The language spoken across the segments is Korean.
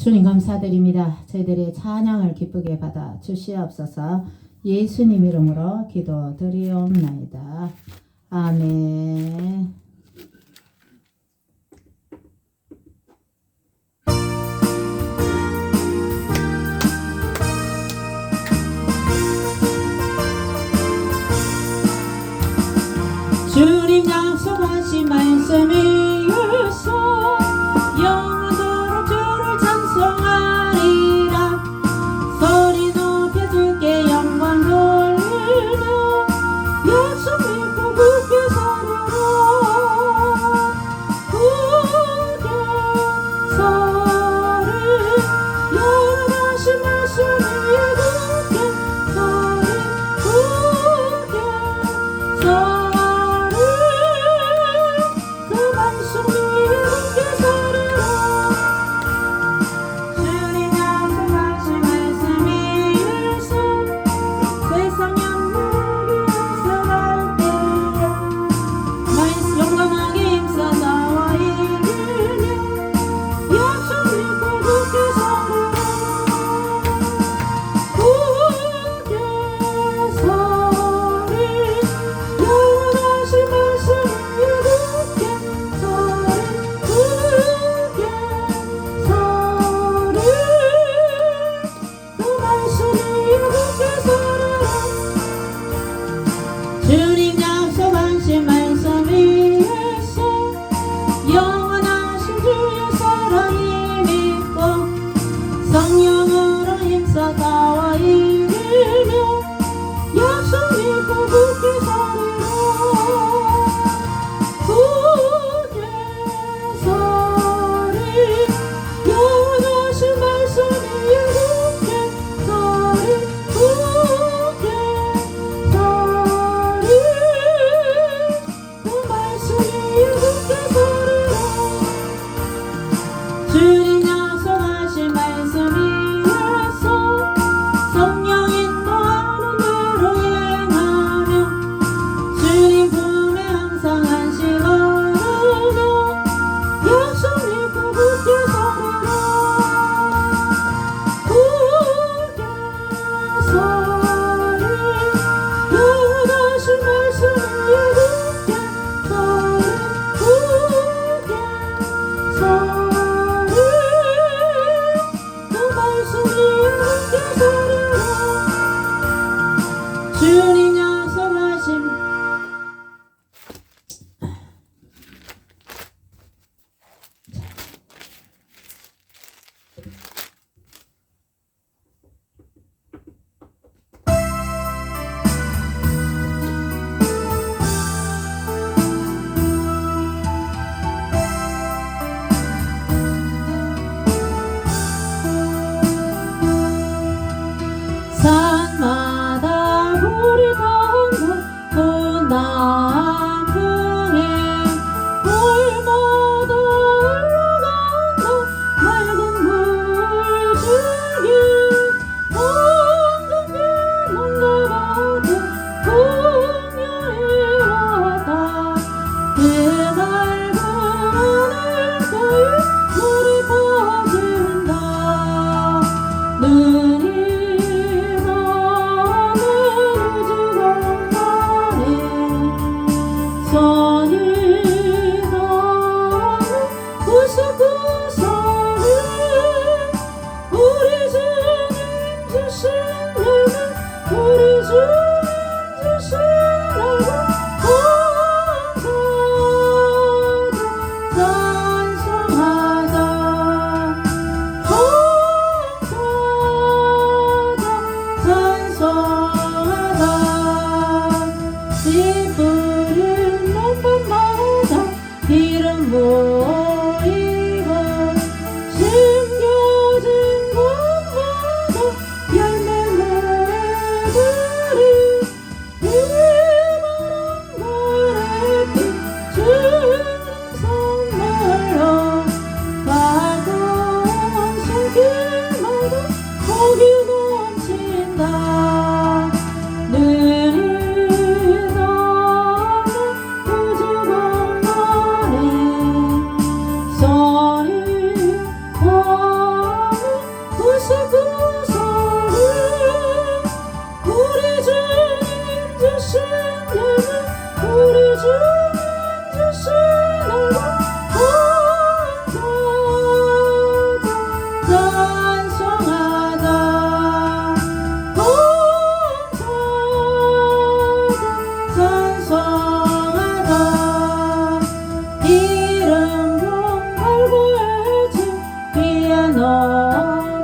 주님 감사드립니다. 저희들의 찬양을 기쁘게 받아 주시옵소서. 예수님 이름으로 기도드리옵나이다. 아멘. 주님 약속하신 말씀이 유서 영원토록 주를 찬송하리라. 소리 높여 주께 영광 돌리며 약속 믿고 굳게 서려라.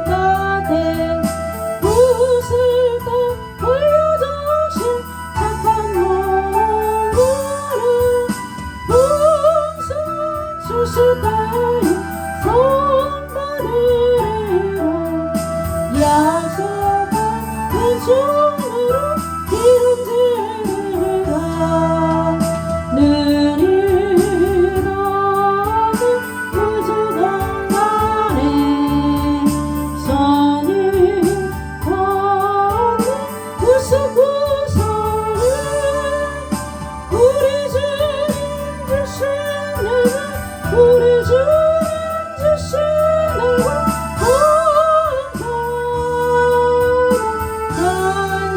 곁에 웃을 때 돌려주신 착한 농부를 풍성 주실 때에 손받으리라. 약속한 은총으로 기름지리라. 느리다는 우주 공간에 선을 걷는 구석구석을 우리 주님 주시는 우리 주님 주시는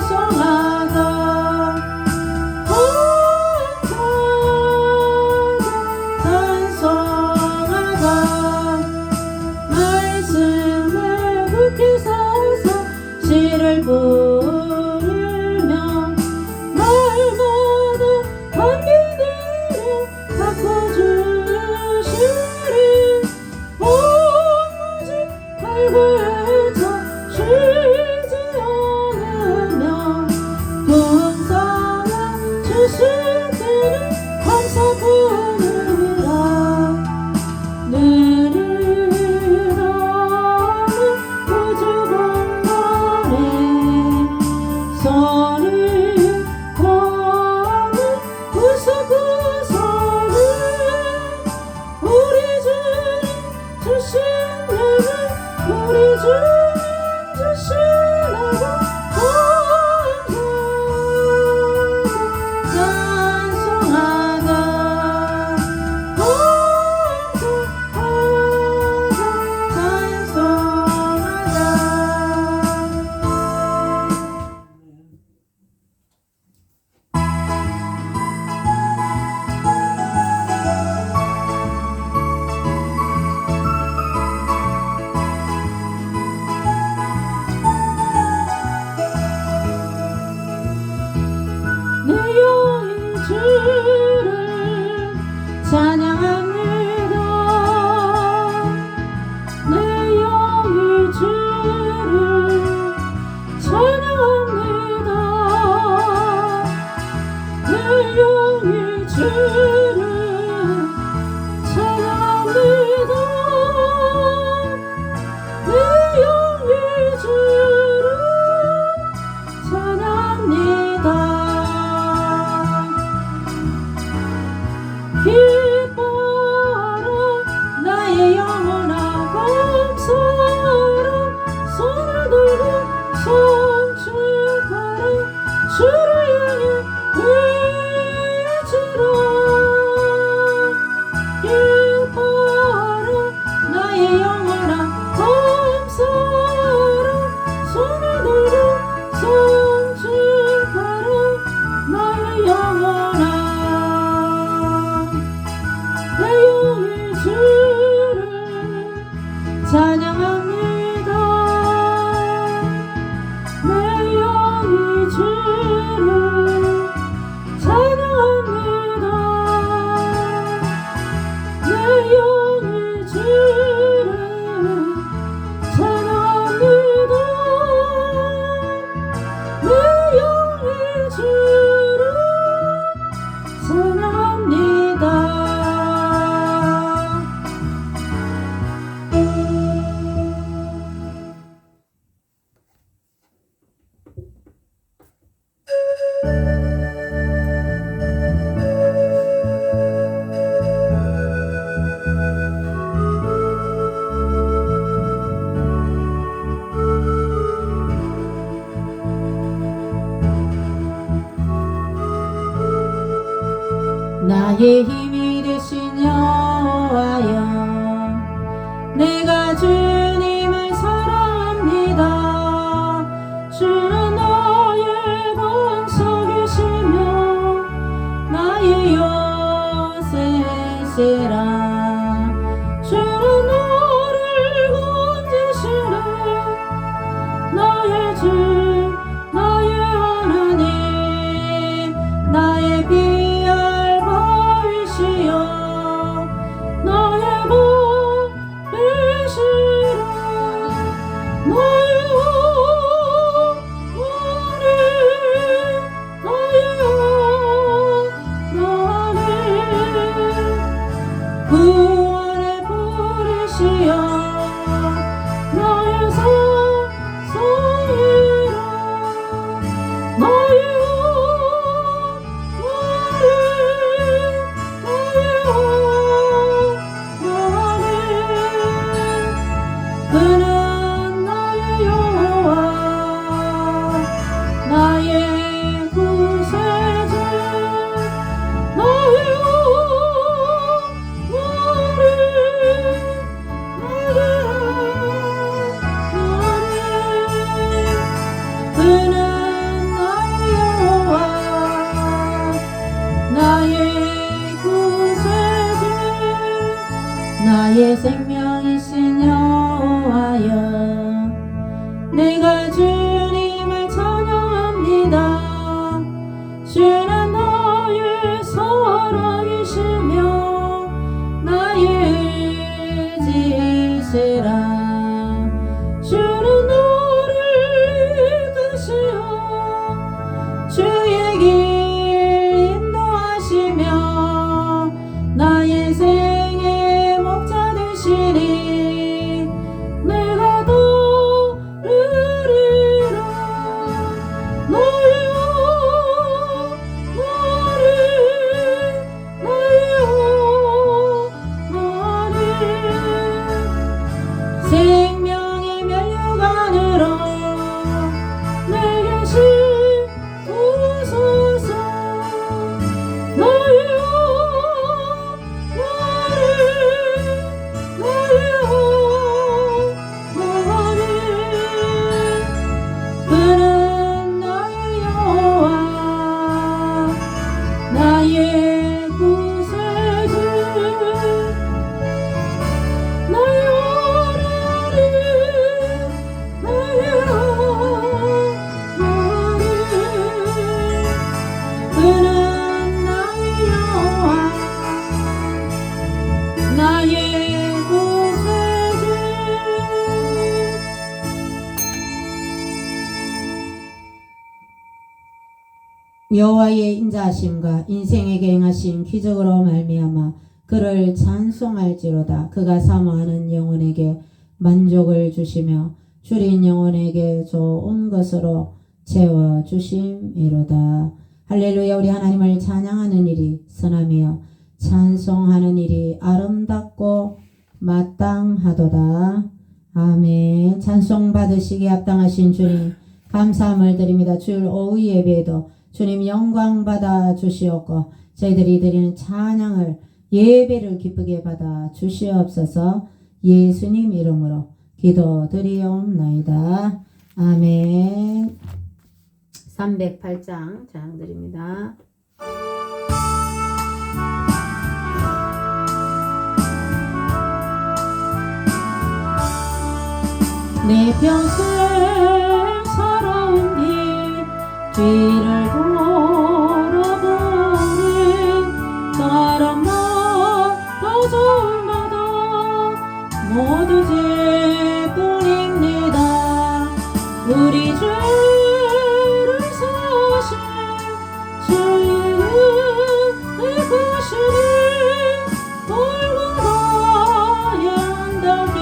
찬송하다 찬송하다 말씀을 굳게 서서 시를 부르며 날마다 감기들을 바꿔주시리. 오직 발굴쳐 쉬지 않으며 분성한 주시기를 감사 부르라. 느리다는 우주 공간에 선을 걷는 구석구석을 우리 주님 주시는 우리 주님 주시는 찬송하다 내 영이 주를 찬양합니다. 내 영이 주를 찬양합니다. 내 영이 주를 찬양합니다. 내 영이 주를 찬양합니다. 기뻐하라 나의 영혼아 감사하라 손을 들고 송축하라 주를 향해 외치라. 기뻐하라 나의 영혼아 감사하라 손을 들고 송축하라 나의 영혼아. 내 영이 주를 찬양합니다. 내 영이 주를 찬양합니다. 내 영이 주를 찬양합니다. 내 영이 주를 찬양합니다. 나의 힘이 되신 여호와여 내가 주님을 사랑합니다. 주는 나의 반석이시며 나의 요새시라. 주는 나를 건지시네 나의 주 나의 하나님 나의 피할 바위시 여호와의 인자하심과 인생에게 행하신 기적으로 말미암아 그를 찬송할지로다. 그가 사모하는 영혼에게 만족을 주시며 줄인 영혼에게 좋은 것으로 채워주심이로다. 할렐루야. 우리 하나님을 찬양하는 일이 선함이요 찬송하는 일이 아름답고 마땅하도다. 아멘. 찬송 받으시기에 합당하신 주님 감사함을 드립니다. 주일 오후 예배에도 주님 영광 받아 주시옵고 저희들이 드리는 찬양을 예배를 기쁘게 받아 주시옵소서. 예수님 이름으로 기도드리옵나이다. 아멘. 308장 찬양 드립니다. 내 평생 살아온 뒤를 돌아보니 사람마다 저울마다 모두 죄뿐입니다. 우리 죄를 사신 주의 구실이 골고다의 언덕에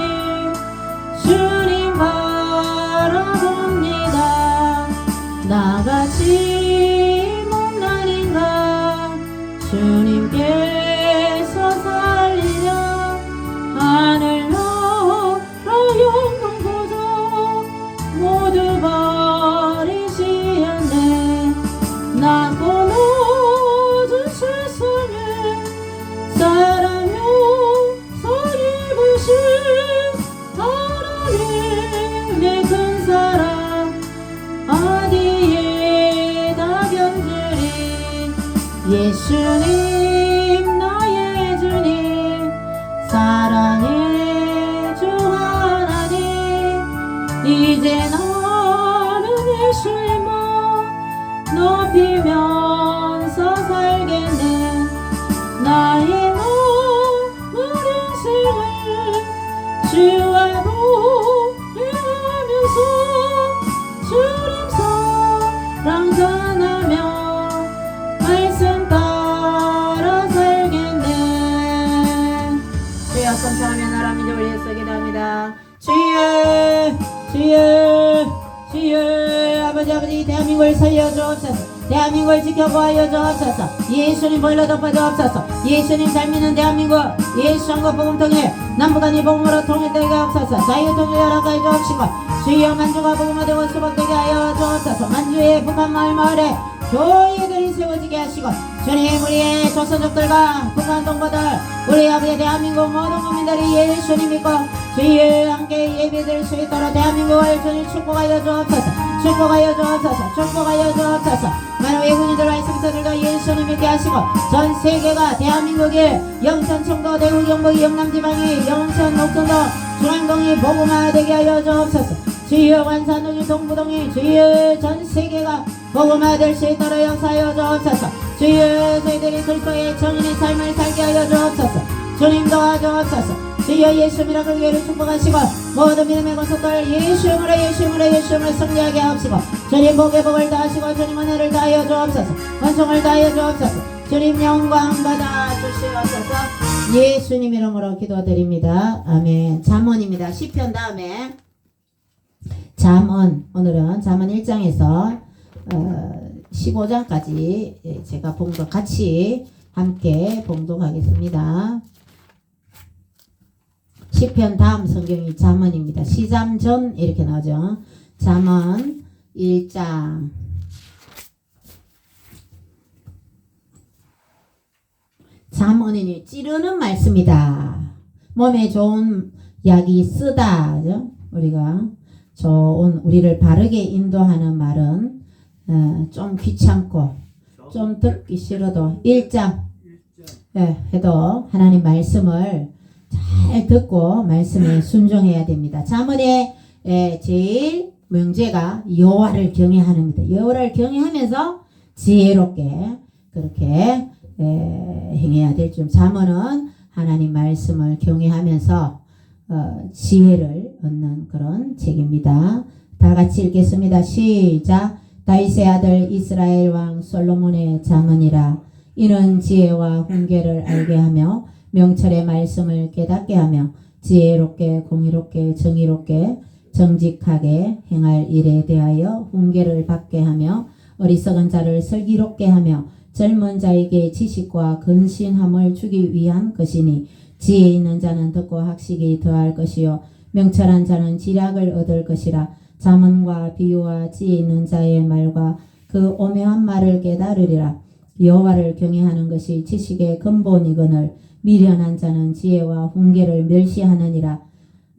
주님 바라봅니다. 나같이 못난 인간 주님께서 살리려 하늘 나라 영광 보좌 모두 버리지 않네. 낳고 놓은 세상에 사랑요 서입으신 하나님의 큰 사랑 어디에다 견주리. 예수님 나의 주님 사랑의 주 하나님 이제 나는 예수님만 높이면서 살겠네. 나의 남은 인생을 주와 동행하면서 주님 사랑 전하며 말씀 따라 살겠네. 주여 감사하며 나라 민족을 예수 기도합니다. 주여 주여 주여 아버지 대한민국을 살려주옵소서. 대한민국을 지켜보아여 주옵소서. 예수님 보일러 덮어주옵소서. 예수님 잘 믿는 대한민국 예수 한국 복음 통일 남북한이 복음으로 통일되게 하옵소서. 자유통일 허락하여 주옵시고 주여 만주가 복음화 되고 수복되게 하여 주옵소서. 만주의 북한 마을에 교회들이 세워지게 하시고 주님 우리의 조선족들과 북한 동포들 우리 아버지 대한민국 모든 국민들이 예수님 믿고 주여 함께 예배드릴 수 있도록 대한민국을 주님 축복하여 주옵소서. 축복하여 주옵소서. 축복하여 주옵소서. 많은 외국인들과 성서들과 예수님 믿게 하시고 전 세계가 대한민국의 영천 청도 대구 경북 영남지방이 영천 녹동도 중앙동이 복음화되게 하여 주옵소서. 주여 관산동이 동부동이 주여 전 세계가 복음화될 수 있도록 역사하여 주옵소서. 주여 저희들이 그리스도의 정인의 삶을 살게 하여 주옵소서. 주님 도와주옵소서. 주여 예수님이라 그 교회를 축복하시고 모든 믿음의 권속들 예수님으로 승리하게 하옵시고 주님 복의 복을 다하시고 주님 은혜를 다하여 주옵소서. 권총을 다하여 주옵소서. 주님 영광 받아 주시옵소서. 예수님 이름으로 기도드립니다. 아멘. 잠언입니다. 시편 다음에 잠언, 오늘은 잠언 1장에서 15장까지 제가 봉독 같이 함께 봉독하겠습니다. 시편 다음 성경이 잠언입니다. 시잠전 이렇게 나오죠. 잠언 1장 잠언이니 찌르는 말씀이다. 몸에 좋은 약이 쓰다. 우리가 좋은 우리를 바르게 인도하는 말은 좀 귀찮고 좀 듣기 싫어도 1장 해도 하나님 말씀을 잘 듣고 말씀에 순종해야 됩니다. 잠언의 제일 명제가 여호와를 경외하는 겁니다. 여호와를 경외하면서 지혜롭게 그렇게 행해야 될 줄. 잠언은 하나님 말씀을 경외하면서 지혜를 얻는 그런 책입니다. 다 같이 읽겠습니다. 시작. 다윗의 아들 이스라엘 왕 솔로몬의 자문이라. 이는 지혜와 훈계를 알게 하며 명철의 말씀을 깨닫게 하며 지혜롭게 공의롭게 정의롭게 정직하게 행할 일에 대하여 훈계를 받게 하며 어리석은 자를 슬기롭게 하며 젊은 자에게 지식과 근신함을 주기 위한 것이니 지혜 있는 자는 듣고 학식이 더할 것이요 명철한 자는 지략을 얻을 것이라. 자문과 비유와 지혜 있는 자의 말과 그 오묘한 말을 깨달으리라. 여호와를 경외하는 것이 지식의 근본이거늘 미련한 자는 지혜와 훈계를 멸시하느니라.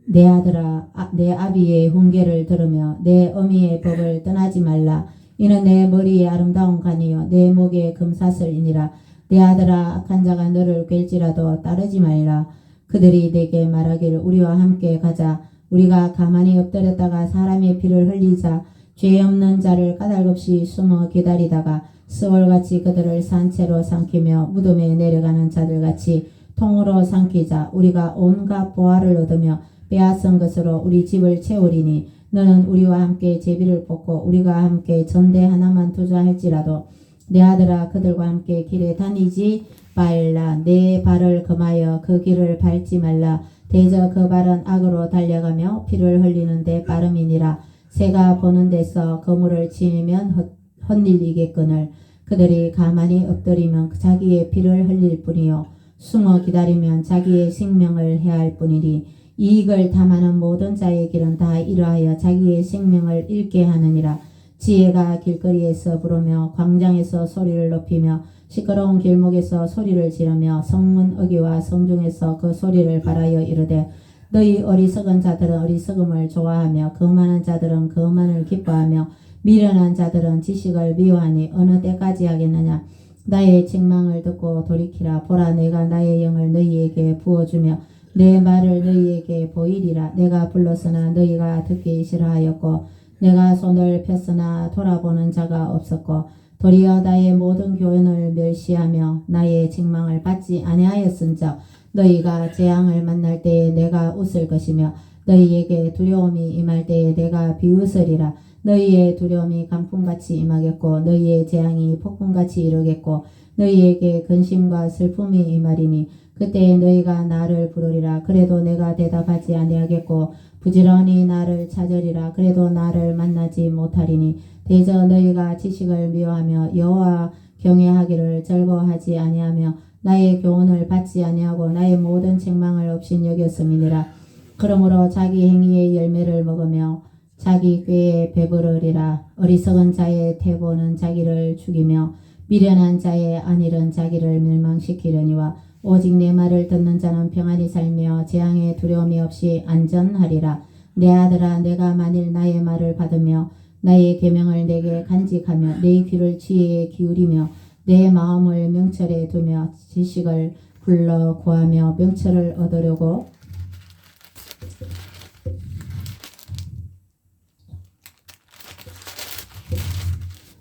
내 아들아, 내 아비의 훈계를 들으며 내 어미의 법을 떠나지 말라. 이는 내 머리에 아름다운 간이요 내 목에 금사슬이니라. 내 아들아, 악한 자가 너를 꿰일지라도 따르지 말라. 그들이 내게 말하기를 우리와 함께 가자. 우리가 가만히 엎드렸다가 사람의 피를 흘리자. 죄 없는 자를 까닭없이 숨어 기다리다가 스월같이 그들을 산채로 삼키며 무덤에 내려가는 자들같이 통으로 삼키자. 우리가 온갖 보화를 얻으며 빼앗은 것으로 우리 집을 채우리니 너는 우리와 함께 제비를 뽑고 우리가 함께 전대 하나만 투자할지라도 내 아들아, 그들과 함께 길에 다니지 말라. 내 발을 금하여 그 길을 밟지 말라. 대저 그 발은 악으로 달려가며 피를 흘리는 데 빠름이니라. 새가 보는 데서 그물을 치면 헛일이겠거늘 그들이 가만히 엎드리면 자기의 피를 흘릴 뿐이요 숨어 기다리면 자기의 생명을 해할 뿐이니 이익을 탐하는 모든 자의 길은 다 이러하여 자기의 생명을 잃게 하느니라. 지혜가 길거리에서 부르며 광장에서 소리를 높이며 시끄러운 길목에서 소리를 지르며 성문 어귀와 성중에서 그 소리를 발하여 이르되 너희 어리석은 자들은 어리석음을 좋아하며 거만한 자들은 거만을 기뻐하며 미련한 자들은 지식을 미워하니 어느 때까지 하겠느냐. 나의 책망을 듣고 돌이키라. 보라, 내가 나의 영을 너희에게 부어주며 내 말을 너희에게 보이리라. 내가 불렀으나 너희가 듣기 싫어하였고 내가 손을 폈으나 돌아보는 자가 없었고 도리어 나의 모든 교훈을 멸시하며 나의 책망을 받지 아니하였은즉 너희가 재앙을 만날 때에 내가 웃을 것이며 너희에게 두려움이 임할 때에 내가 비웃으리라. 너희의 두려움이 강풍같이 임하겠고 너희의 재앙이 폭풍같이 이르겠고 너희에게 근심과 슬픔이 임하리니 그때 너희가 나를 부르리라. 그래도 내가 대답하지 아니하겠고 부지런히 나를 찾으리라. 그래도 나를 만나지 못하리니 대저 너희가 지식을 미워하며 여호와 경외하기를 즐거워하지 아니하며 나의 교훈을 받지 아니하고 나의 모든 책망을 없인 여겼음이니라. 그러므로 자기 행위의 열매를 먹으며 자기 꾀에 배부르리라. 어리석은 자의 태보는 자기를 죽이며 미련한 자의 안일은 자기를 멸망시키려니와 오직 내 말을 듣는 자는 평안히 살며 재앙의 두려움이 없이 안전하리라. 내 아들아, 내가 만일 나의 말을 받으며 나의 계명을 내게 간직하며 내 귀를 지혜에 기울이며 내 마음을 명철에 두며 지식을 불러 구하며 명철을 얻으려고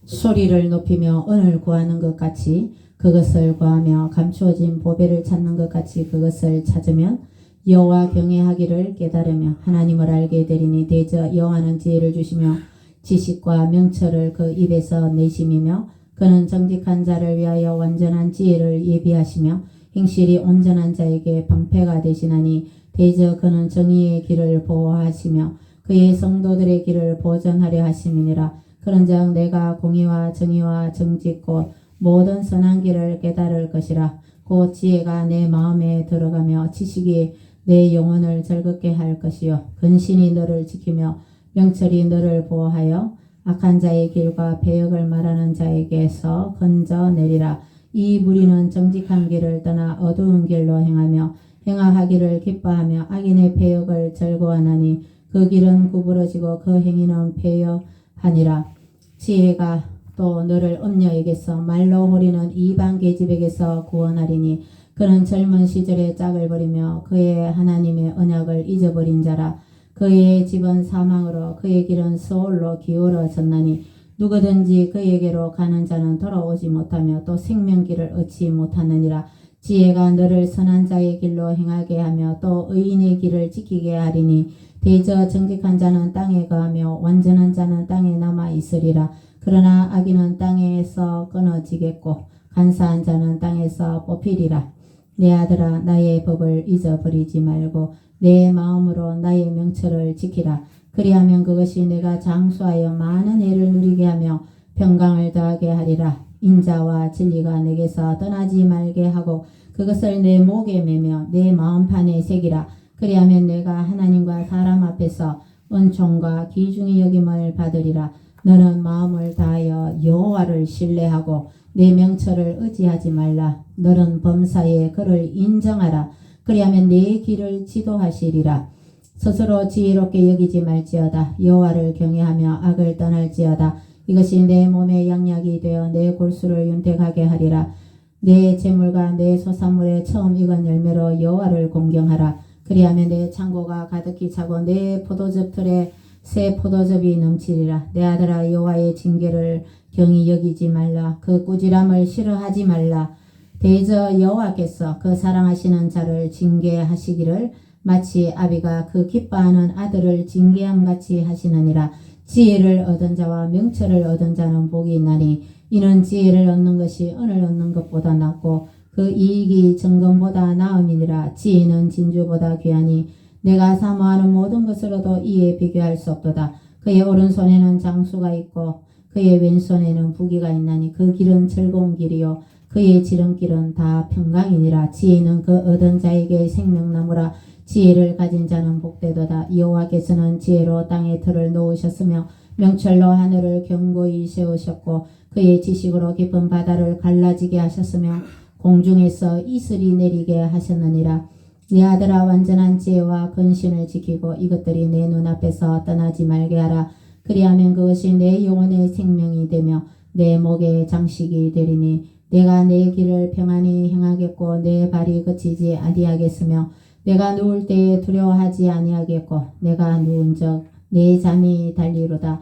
소리를 높이며 은을 구하는 것 같이 그것을 구하며 감추어진 보배를 찾는 것 같이 그것을 찾으면 여호와 경외하기를 깨달으며 하나님을 알게 되리니 대저 여호와는 지혜를 주시며 지식과 명철을 그 입에서 내심이며 그는 정직한 자를 위하여 완전한 지혜를 예비하시며 행실이 온전한 자에게 방패가 되시나니 대저 그는 정의의 길을 보호하시며 그의 성도들의 길을 보전하려 하심이니라. 그런즉 내가 공의와 정의와 정직 곧 모든 선한 길을 깨달을 것이라. 곧 지혜가 내 마음에 들어가며 지식이 내 영혼을 즐겁게 할 것이요 근신이 너를 지키며 명철이 너를 보호하여 악한 자의 길과 배역을 말하는 자에게서 건져내리라. 이 무리는 정직한 길을 떠나 어두운 길로 행하며 행하기를 기뻐하며 악인의 배역을 즐거워하나니 그 길은 구부러지고 그 행위는 패여하니라. 지혜가 또 너를 음녀에게서 말로 호리는 이방 계집에게서 구원하리니 그는 젊은 시절에 짝을 버리며 그의 하나님의 언약을 잊어버린 자라. 그의 집은 사망으로 그의 길은 소홀로 기울어졌나니 누구든지 그에게로 가는 자는 돌아오지 못하며 또 생명길을 얻지 못하느니라. 지혜가 너를 선한 자의 길로 행하게 하며 또 의인의 길을 지키게 하리니 대저 정직한 자는 땅에 거하며 완전한 자는 땅에 남아 있으리라. 그러나 악인은 땅에서 끊어지겠고 간사한 자는 땅에서 뽑히리라. 내 아들아 나의 법을 잊어버리지 말고 내 마음으로 나의 명철을 지키라. 그리하면 그것이 내가 장수하여 많은 해를 누리게 하며 평강을 더하게 하리라. 인자와 진리가 내게서 떠나지 말게 하고 그것을 내 목에 매며 내 마음판에 새기라. 그리하면 내가 하나님과 사람 앞에서 은총과 귀중히 여김을 받으리라. 너는 마음을 다하여 여호와를 신뢰하고 내 명철을 의지하지 말라. 너는 범사에 그를 인정하라. 그리하면 내 길을 지도하시리라. 스스로 지혜롭게 여기지 말지어다. 여호와를 경외하며 악을 떠날지어다. 이것이 내 몸의 양약이 되어 내 골수를 윤택하게 하리라. 내 재물과 내 소산물의 처음 익은 열매로 여호와를 공경하라. 그리하면 내 창고가 가득히 차고 내 포도즙 틀에 새 포도즙이 넘치리라. 내 아들아 여호와의 징계를 경히 여기지 말라. 그 꾸지람을 싫어하지 말라. 대저 여호와께서 그 사랑하시는 자를 징계하시기를 마치 아비가 그 기뻐하는 아들을 징계함같이 하시느니라. 지혜를 얻은 자와 명철을 얻은 자는 복이 있나니 이는 지혜를 얻는 것이 은을 얻는 것보다 낫고 그 이익이 정금보다 나음이니라. 지혜는 진주보다 귀하니 내가 사모하는 모든 것으로도 이에 비교할 수 없도다. 그의 오른손에는 장수가 있고 그의 왼손에는 부귀가 있나니 그 길은 즐거운 길이요 그의 지름길은 다 평강이니라. 지혜는 그 얻은 자에게 생명나무라. 지혜를 가진 자는 복되도다. 여호와께서는 지혜로 땅에 틀을 놓으셨으며 명철로 하늘을 견고히 세우셨고 그의 지식으로 깊은 바다를 갈라지게 하셨으며 공중에서 이슬이 내리게 하셨느니라. 내 아들아 완전한 지혜와 근신을 지키고 이것들이 내 눈앞에서 떠나지 말게 하라. 그리하면 그것이 내 영혼의 생명이 되며 내 목의 장식이 되리니 내가 내 길을 평안히 행하겠고 내 발이 그치지 아니하겠으며 내가 누울 때에 두려워하지 아니하겠고 내가 누운즉 내 잠이 달리로다.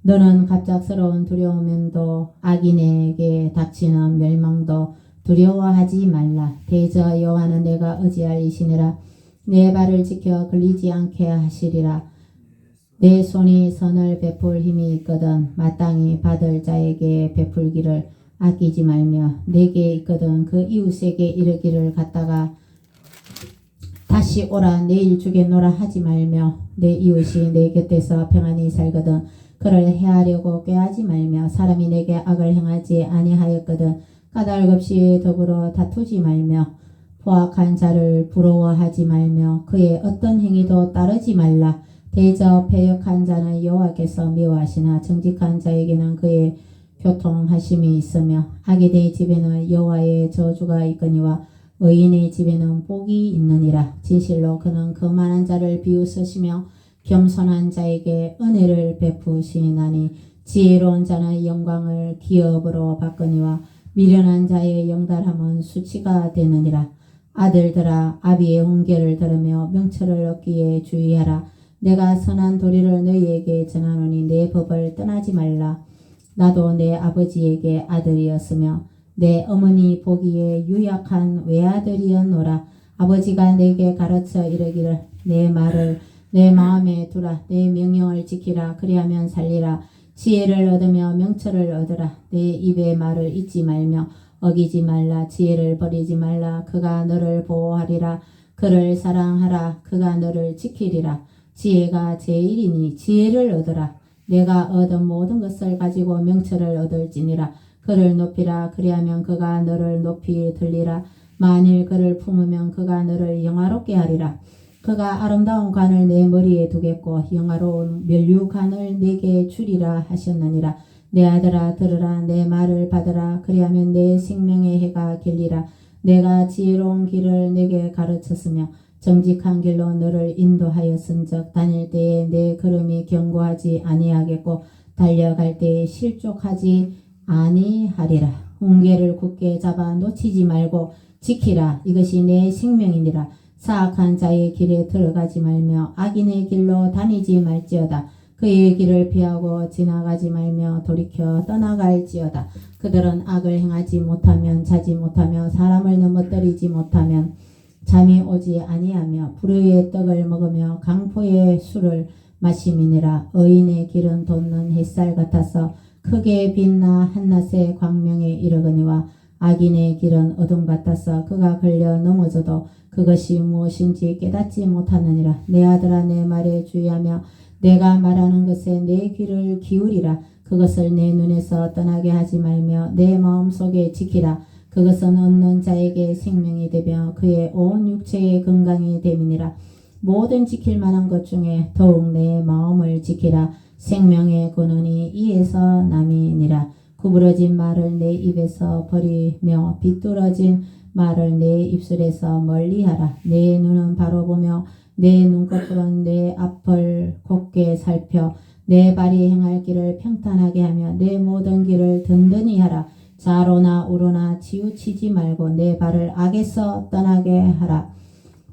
너는 갑작스러운 두려움도 악인에게 닥치는 멸망도 두려워하지 말라. 대저 여호와는 내가 의지할 이시니라. 내 발을 지켜 걸리지 않게 하시리라. 내 손이 선을 베풀 힘이 있거든 마땅히 받을 자에게 베풀기를 아끼지 말며 내게 있거든 그 이웃에게 이르기를 갖다가 다시 오라 내일 주겠노라 하지 말며 내 이웃이 내 곁에서 평안히 살거든 그를 해하려고 꾀하지 말며 사람이 내게 악을 행하지 아니하였거든 까닭 없이 더불어 다투지 말며 포악한 자를 부러워하지 말며 그의 어떤 행위도 따르지 말라. 대저 패역한 자는 여호와께서 미워하시나 정직한 자에게는 그의 교통하심이 있으며 악인의 집에는 여호와의 저주가 있거니와 의인의 집에는 복이 있느니라. 진실로 그는 거만한 자를 비웃으시며 겸손한 자에게 은혜를 베푸시나니 지혜로운 자는 영광을 기업으로 바꾸니와 미련한 자의 영달함은 수치가 되느니라. 아들들아 아비의 훈계를 들으며 명철을 얻기에 주의하라. 내가 선한 도리를 너희에게 전하노니 내 법을 떠나지 말라. 나도 내 아버지에게 아들이었으며 내 어머니 보기에 유약한 외아들이었노라. 아버지가 내게 가르쳐 이르기를 내 말을 내 마음에 두라. 내 명령을 지키라. 그리하면 살리라. 지혜를 얻으며 명철을 얻으라. 내 입의 말을 잊지 말며 어기지 말라. 지혜를 버리지 말라. 그가 너를 보호하리라. 그를 사랑하라. 그가 너를 지키리라. 지혜가 제일이니 지혜를 얻으라. 내가 얻은 모든 것을 가지고 명철을 얻을지니라. 그를 높이라. 그리하면 그가 너를 높이 들리라. 만일 그를 품으면 그가 너를 영화롭게 하리라. 그가 아름다운 관을 내 머리에 두겠고 영화로운 면류관을 내게 주리라 하셨느니라. 내 아들아 들으라. 내 말을 받으라. 그리하면 내 생명의 해가 길리라. 내가 지혜로운 길을 내게 가르쳤으며 정직한 길로 너를 인도하였은즉 다닐 때에 내 걸음이 견고하지 아니하겠고 달려갈 때에 실족하지 아니하리라. 훈계를 굳게 잡아 놓치지 말고 지키라. 이것이 내 생명이니라. 사악한 자의 길에 들어가지 말며 악인의 길로 다니지 말지어다. 그의 길을 피하고 지나가지 말며 돌이켜 떠나갈지어다. 그들은 악을 행하지 못하면 자지 못하며 사람을 넘어뜨리지 못하면 잠이 오지 아니하며 불의의 떡을 먹으며 강포의 술을 마심이니라. 의인의 길은 돋는 햇살 같아서 크게 빛나 한낮의 광명에 이르거니와 악인의 길은 어둠 같아서 그가 걸려 넘어져도 그것이 무엇인지 깨닫지 못하느니라. 내 아들아 내 말에 주의하며 내가 말하는 것에 내 귀를 기울이라. 그것을 내 눈에서 떠나게 하지 말며 내 마음속에 지키라. 그것은 얻는 자에게 생명이 되며 그의 온 육체의 건강이 됨이니라. 모든 지킬 만한 것 중에 더욱 내 마음을 지키라. 생명의 근원이 이에서 남이니라. 구부러진 말을 내 입에서 버리며 비뚤어진 말을 내 입술에서 멀리하라. 내 눈은 바로 보며 내 눈꺼풀은 내 앞을 곱게 살펴 내 발이 행할 길을 평탄하게 하며 내 모든 길을 든든히 하라. 좌로나 우로나 치우치지 말고 내 발을 악에서 떠나게 하라.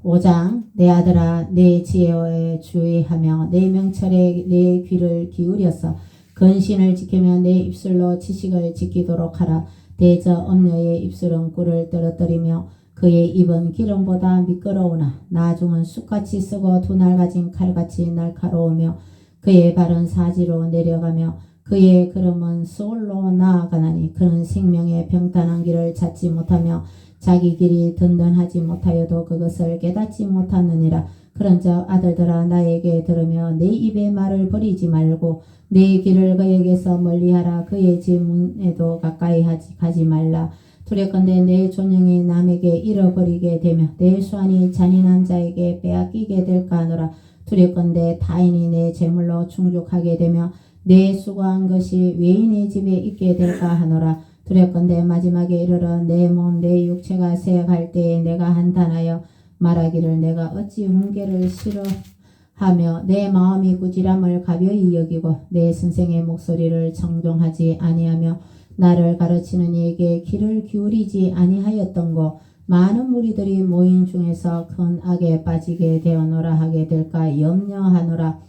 5장 내 아들아 내 지혜에 주의하며 내 명철에 내 귀를 기울여서 근신을 지키며 내 입술로 지식을 지키도록 하라. 대저 엄녀의 입술은 꿀을 떨어뜨리며 그의 입은 기름보다 미끄러우나 나중은 쑥같이 쓰고 두 날 가진 칼같이 날카로우며 그의 발은 사지로 내려가며 그의 걸음은 소울로 나아가나니 그는 생명의 평탄한 길을 찾지 못하며 자기 길이 든든하지 못하여도 그것을 깨닫지 못하느니라. 그런즉 아들들아 나에게 들으며 내 입의 말을 버리지 말고 내 길을 그에게서 멀리하라. 그의 집 문에도 가까이 가지 말라. 두렵건대 내 존영이 남에게 잃어버리게 되며 내 수완이 잔인한 자에게 빼앗기게 될까 하노라. 두렵건대 타인이 내 재물로 충족하게 되며 내 수고한 것이 외인의 집에 있게 될까 하노라. 두렵건대 마지막에 이르러 내 몸 내 육체가 세어갈 때에 내가 한탄하여 말하기를 내가 어찌 훈계를 싫어하며 내 마음이 꾸지람을 가벼이 여기고 내 선생의 목소리를 청종하지 아니하며 나를 가르치는 이에게 귀를 기울이지 아니하였던고 많은 무리들이 모인 중에서 큰 악에 빠지게 되어노라 하게 될까 염려하노라.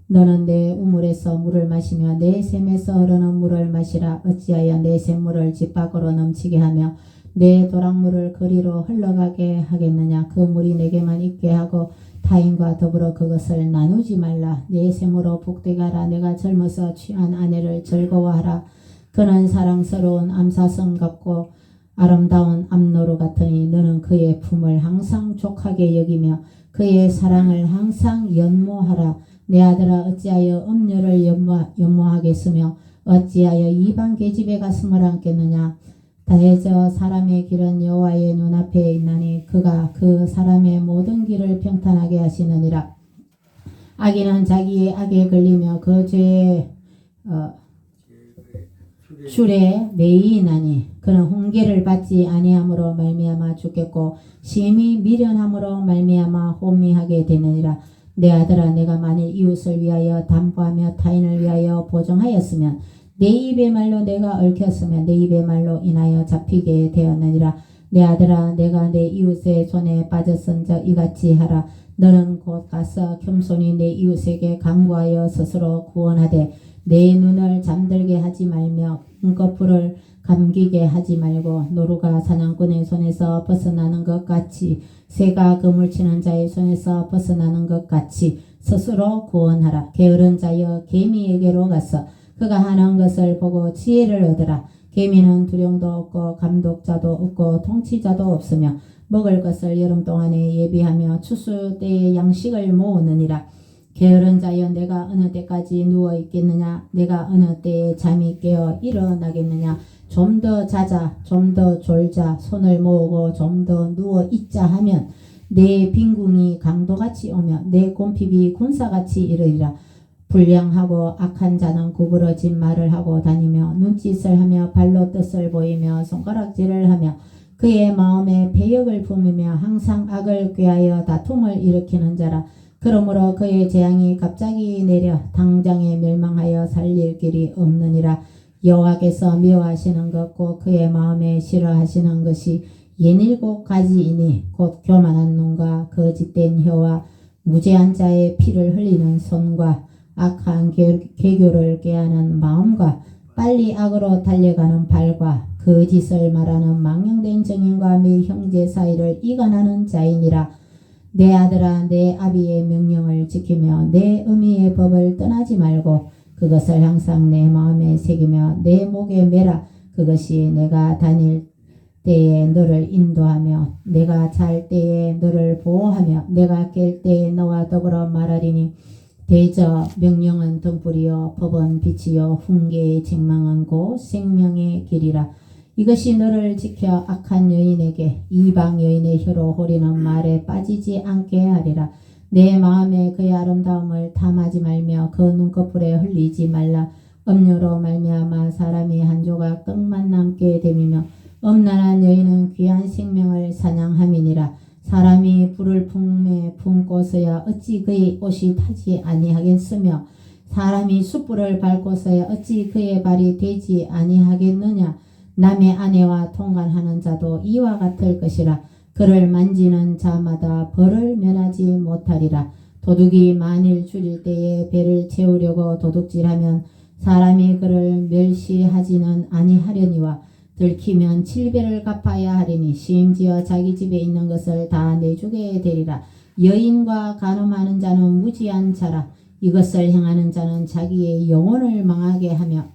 너는 내 우물에서 물을 마시며 내 샘에서 흐르는 물을 마시라. 어찌하여 내 샘물을 집 밖으로 넘치게 하며 내 도랑물을 거리로 흘러가게 하겠느냐. 그 물이 내게만 있게 하고 타인과 더불어 그것을 나누지 말라. 내 샘으로 복되게 하라. 내가 젊어서 취한 아내를 즐거워하라. 그는 사랑스러운 암사성 같고 아름다운 암노루 같으니 너는 그의 품을 항상 족하게 여기며 그의 사랑을 항상 연모하라. 내 아들아 어찌하여 음녀를 연모하겠으며 어찌하여 이방 계집에 가슴을 안겠느냐. 다해저 사람의 길은 여호와의 눈앞에 있나니 그가 그 사람의 모든 길을 평탄하게 하시느니라. 악인은 자기의 악에 걸리며 그 죄의 줄에 매이나니 그는 훈계를 받지 아니함으로 말미암아 죽겠고 심히 미련함으로 말미암아 혼미하게 되느니라. 내 아들아 내가 만일 이웃을 위하여 담보하며 타인을 위하여 보증하였으면 내 입의 말로 내가 얽혔으면 내 입의 말로 인하여 잡히게 되었느니라. 내 아들아 내가 내 이웃의 손에 빠졌은즉 이같이 하라. 너는 곧 가서 겸손히 내 이웃에게 강구하여 스스로 구원하되 내 눈을 잠들게 하지 말며 눈꺼풀을 감기게 하지 말고 노루가 사냥꾼의 손에서 벗어나는 것 같이 새가 그물 치는 자의 손에서 벗어나는 것 같이 스스로 구원하라. 게으른 자여 개미에게로 가서 그가 하는 것을 보고 지혜를 얻으라. 개미는 두령도 없고 감독자도 없고 통치자도 없으며 먹을 것을 여름 동안에 예비하며 추수 때에 양식을 모으느니라. 게으른 자여 내가 어느 때까지 누워 있겠느냐. 내가 어느 때에 잠이 깨어 일어나겠느냐. 좀 더 자자 좀 더 졸자 손을 모으고 좀 더 누워 있자 하면 내 빈궁이 강도같이 오며 내 곰핍이 군사같이 이르리라. 불량하고 악한 자는 구부러진 말을 하고 다니며 눈짓을 하며 발로 뜻을 보이며 손가락질을 하며 그의 마음에 배역을 품으며 항상 악을 꾀하여 다툼을 일으키는 자라. 그러므로 그의 재앙이 갑자기 내려 당장에 멸망하여 살릴 길이 없느니라. 여호와께서 미워하시는 것고 그의 마음에 싫어하시는 것이 67가지이니 곧 교만한 눈과 거짓된 혀와 무죄한 자의 피를 흘리는 손과 악한 계교를 꾀하는 마음과 빨리 악으로 달려가는 발과 거짓을 말하는 망령된 정인과 매 형제 사이를 이간하는 자이니라. 내 아들아 내 아비의 명령을 지키며 내 어미의 법을 떠나지 말고 그것을 항상 내 마음에 새기며 내 목에 매라. 그것이 내가 다닐 때에 너를 인도하며 내가 잘 때에 너를 보호하며 내가 깰 때에 너와 더불어 말하리니 대저 명령은 등불이요 법은 빛이요 훈계의 책망은 곧 생명의 길이라. 이것이 너를 지켜 악한 여인에게 이방 여인의 혀로 호리는 말에 빠지지 않게 하리라. 내 마음에 그의 아름다움을 탐하지 말며 그 눈꺼풀에 흘리지 말라. 음료로 말미암아 사람이 한 조각 떡만 남게 됨이며 음란한 여인은 귀한 생명을 사냥함이니라. 사람이 불을 품에 품고서야 어찌 그의 옷이 타지 아니하겠으며 사람이 숯불을 밟고서야 어찌 그의 발이 되지 아니하겠느냐. 남의 아내와 통관하는 자도 이와 같을 것이라. 그를 만지는 자마다 벌을 면하지 못하리라. 도둑이 만일 줄일 때에 배를 채우려고 도둑질하면 사람이 그를 멸시하지는 아니하려니와 들키면 7배를 갚아야 하리니 심지어 자기 집에 있는 것을 다 내주게 되리라. 여인과 간음하는 자는 무지한 자라. 이것을 행하는 자는 자기의 영혼을 망하게 하며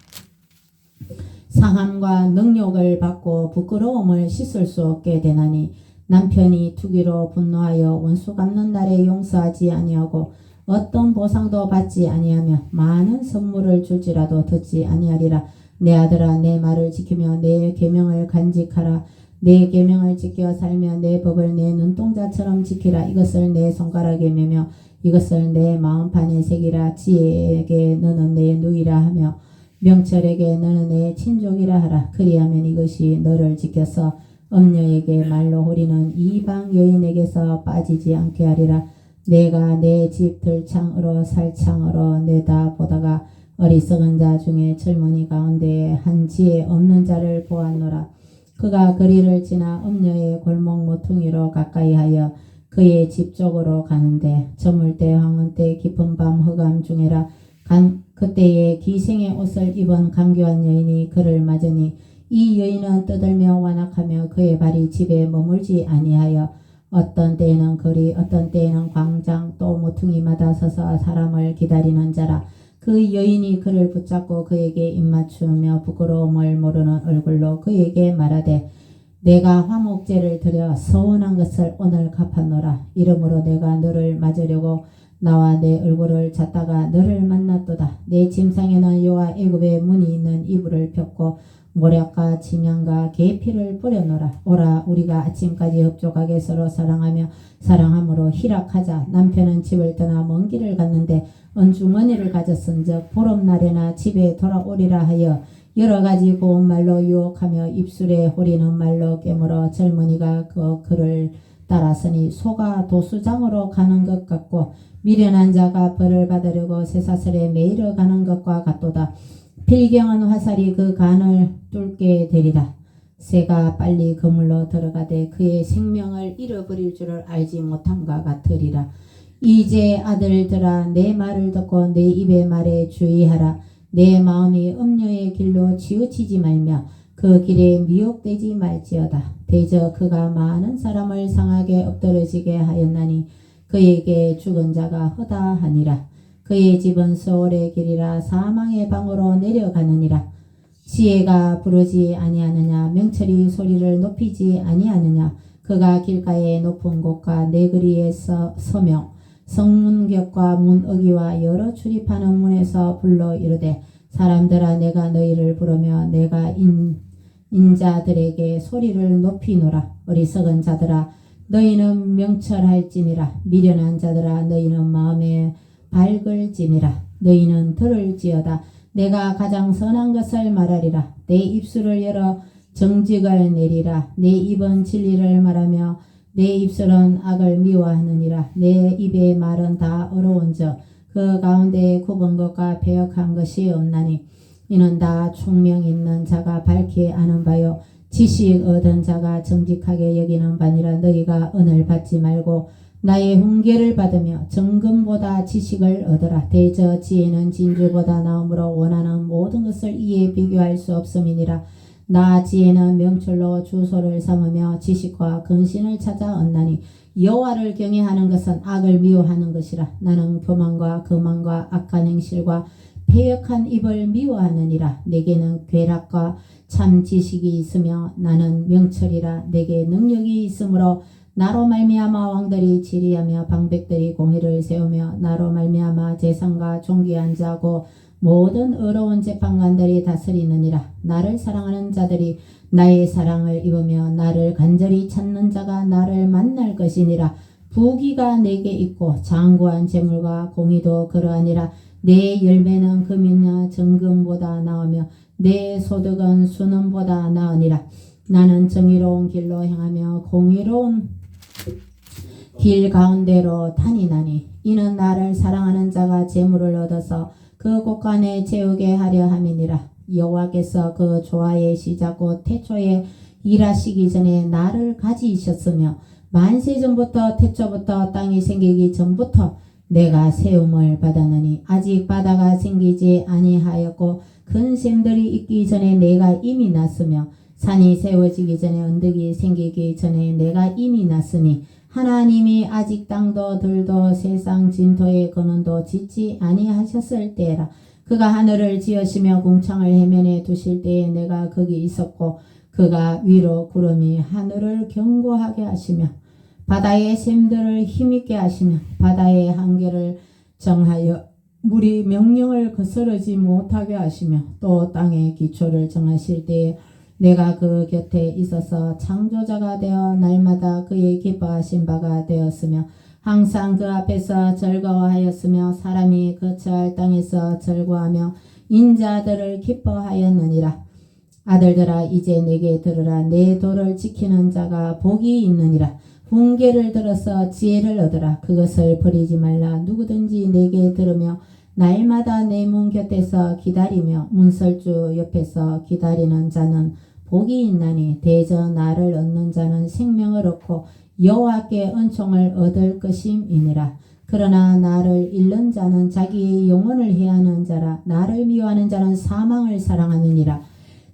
상함과 능욕을 받고 부끄러움을 씻을 수 없게 되나니 남편이 투기로 분노하여 원수 갚는 날에 용서하지 아니하고 어떤 보상도 받지 아니하며 많은 선물을 줄지라도 듣지 아니하리라. 내 아들아 내 말을 지키며 내 계명을 간직하라. 내 계명을 지켜 살며 내 법을 내 눈동자처럼 지키라. 이것을 내 손가락에 매며 이것을 내 마음판에 새기라. 지혜에게 너는 내 누이라 하며 명철에게 너는 내 친족이라 하라. 그리하면 이것이 너를 지켜서 엄녀에게 말로 호리는 이방 여인에게서 빠지지 않게 하리라. 내가 내 집 들창으로 살창으로 내다보다가 어리석은 자 중에 젊은이 가운데에 한 지혜 없는 자를 보았노라. 그가 거리를 지나 엄녀의 골목 모퉁이로 가까이하여 그의 집 쪽으로 가는데 저물 때 황혼 때 깊은 밤 흑암 중에라. 그때에 기생의 옷을 입은 강교한 여인이 그를 맞으니 이 여인은 떠들며 완악하며 그의 발이 집에 머물지 아니하여 어떤 때에는 거리 어떤 때에는 광장 또 모퉁이마다 서서 사람을 기다리는 자라. 그 여인이 그를 붙잡고 그에게 입맞추며 부끄러움을 모르는 얼굴로 그에게 말하되 내가 화목제를 드려 서운한 것을 오늘 갚았노라. 이러므로 내가 너를 맞으려고 나와 내 얼굴을 찾다가 너를 만났도다. 내 침상에는 여호와 애굽의 문이 있는 이불을 폈고 모략과 침향과 계피를 뿌려놓으라. 오라 우리가 아침까지 흡족하게 서로 사랑함으로 희락하자. 남편은 집을 떠나 먼 길을 갔는데 은주머니를 가졌은즉 보름날에나 집에 돌아오리라 하여 여러 가지 고운 말로 유혹하며 입술에 호리는 말로 깨물어 젊은이가 그를 따라서니 소가 도수장으로 가는 것 같고 미련한 자가 벌을 받으려고 쇠사슬에 매이러 가는 것과 같도다. 필경한 화살이 그 간을 뚫게 되리라. 새가 빨리 그물로 들어가되 그의 생명을 잃어버릴 줄을 알지 못함과 같으리라. 이제 아들들아 내 말을 듣고 내 입의 말에 주의하라. 내 마음이 음녀의 길로 치우치지 말며 그 길에 미혹되지 말지어다. 대저 그가 많은 사람을 상하게 엎드러지게 하였나니 그에게 죽은 자가 허다하니라. 그의 집은 서울의 길이라 사망의 방으로 내려가느니라. 지혜가 부르지 아니하느냐 명철이 소리를 높이지 아니하느냐. 그가 길가의 높은 곳과 내거리에 서며 성문격과 문어기와 여러 출입하는 문에서 불러 이르되 사람들아 내가 너희를 부르며 내가 인자들에게 소리를 높이노라. 어리석은 자들아 너희는 명철할지니라. 미련한 자들아 너희는 마음에 밝을지니라. 너희는 들을지어다. 내가 가장 선한 것을 말하리라. 내 입술을 열어 정직을 내리라. 내 입은 진리를 말하며 내 입술은 악을 미워하느니라. 내 입의 말은 다 어려운즉 그 가운데에 굽은 것과 배역한 것이 없나니 이는 다 총명 있는 자가 밝히 아는 바요 지식 얻은 자가 정직하게 여기는 바니라. 너희가 은을 받지 말고 나의 훈계를 받으며 정금보다 지식을 얻으라. 대저 지혜는 진주보다 나음으로 원하는 모든 것을 이에 비교할 수 없음이니라. 나 지혜는 명철로 주소를 삼으며 지식과 근신을 찾아 얻나니 여호와를 경외하는 것은 악을 미워하는 것이라. 나는 교만과 거만과 악한 행실과 패역한 입을 미워하느니라. 내게는 괴락과 참 지식이 있으며 나는 명철이라. 내게 능력이 있으므로 나로 말미암아 왕들이 지리하며 방백들이 공의를 세우며 나로 말미암아 재상과 종기한 자고 모든 어려운 재판관들이 다스리느니라. 나를 사랑하는 자들이 나의 사랑을 입으며 나를 간절히 찾는 자가 나를 만날 것이니라. 부귀가 내게 있고 장구한 재물과 공의도 그러하니라. 내 열매는 금이나 정금보다 나으며 내 소득은 순금보다 나으니라. 나는 정의로운 길로 행하며 공의로운 길 가운데로 다니나니 이는 나를 사랑하는 자가 재물을 얻어서 그 곳간에 채우게 하려 함이니라. 여호와께서 그 조화의 시작 곧 태초에 일하시기 전에 나를 가지셨으며 만세 전부터 태초부터 땅이 생기기 전부터 내가 세움을 받았느니 아직 바다가 생기지 아니하였고 큰 샘들이 있기 전에 내가 이미 났으며 산이 세워지기 전에 언덕이 생기기 전에 내가 이미 났으니 하나님이 아직 땅도 들도 세상 진토의 근원도 짓지 아니하셨을 때라. 그가 하늘을 지으시며 궁창을 해면에 두실 때에 내가 거기 있었고 그가 위로 구름이 하늘을 견고하게 하시며 바다의 샘들을 힘있게 하시며 바다의 한계를 정하여 물이 명령을 거스르지 못하게 하시며 또 땅의 기초를 정하실 때에 내가 그 곁에 있어서 창조자가 되어 날마다 그의 기뻐하신 바가 되었으며 항상 그 앞에서 즐거워하였으며 사람이 거처할 땅에서 즐거워하며 인자들을 기뻐하였느니라. 아들들아 이제 내게 들으라. 내 도를 지키는 자가 복이 있느니라. 훈계를 들어서 지혜를 얻으라. 그것을 버리지 말라. 누구든지 내게 들으며 날마다 내 문 곁에서 기다리며 문설주 옆에서 기다리는 자는 복이 있나니 대저 나를 얻는 자는 생명을 얻고 여호와께 은총을 얻을 것임이니라. 그러나 나를 잃는 자는 자기의 영혼을 해하는 자라. 나를 미워하는 자는 사망을 사랑하느니라.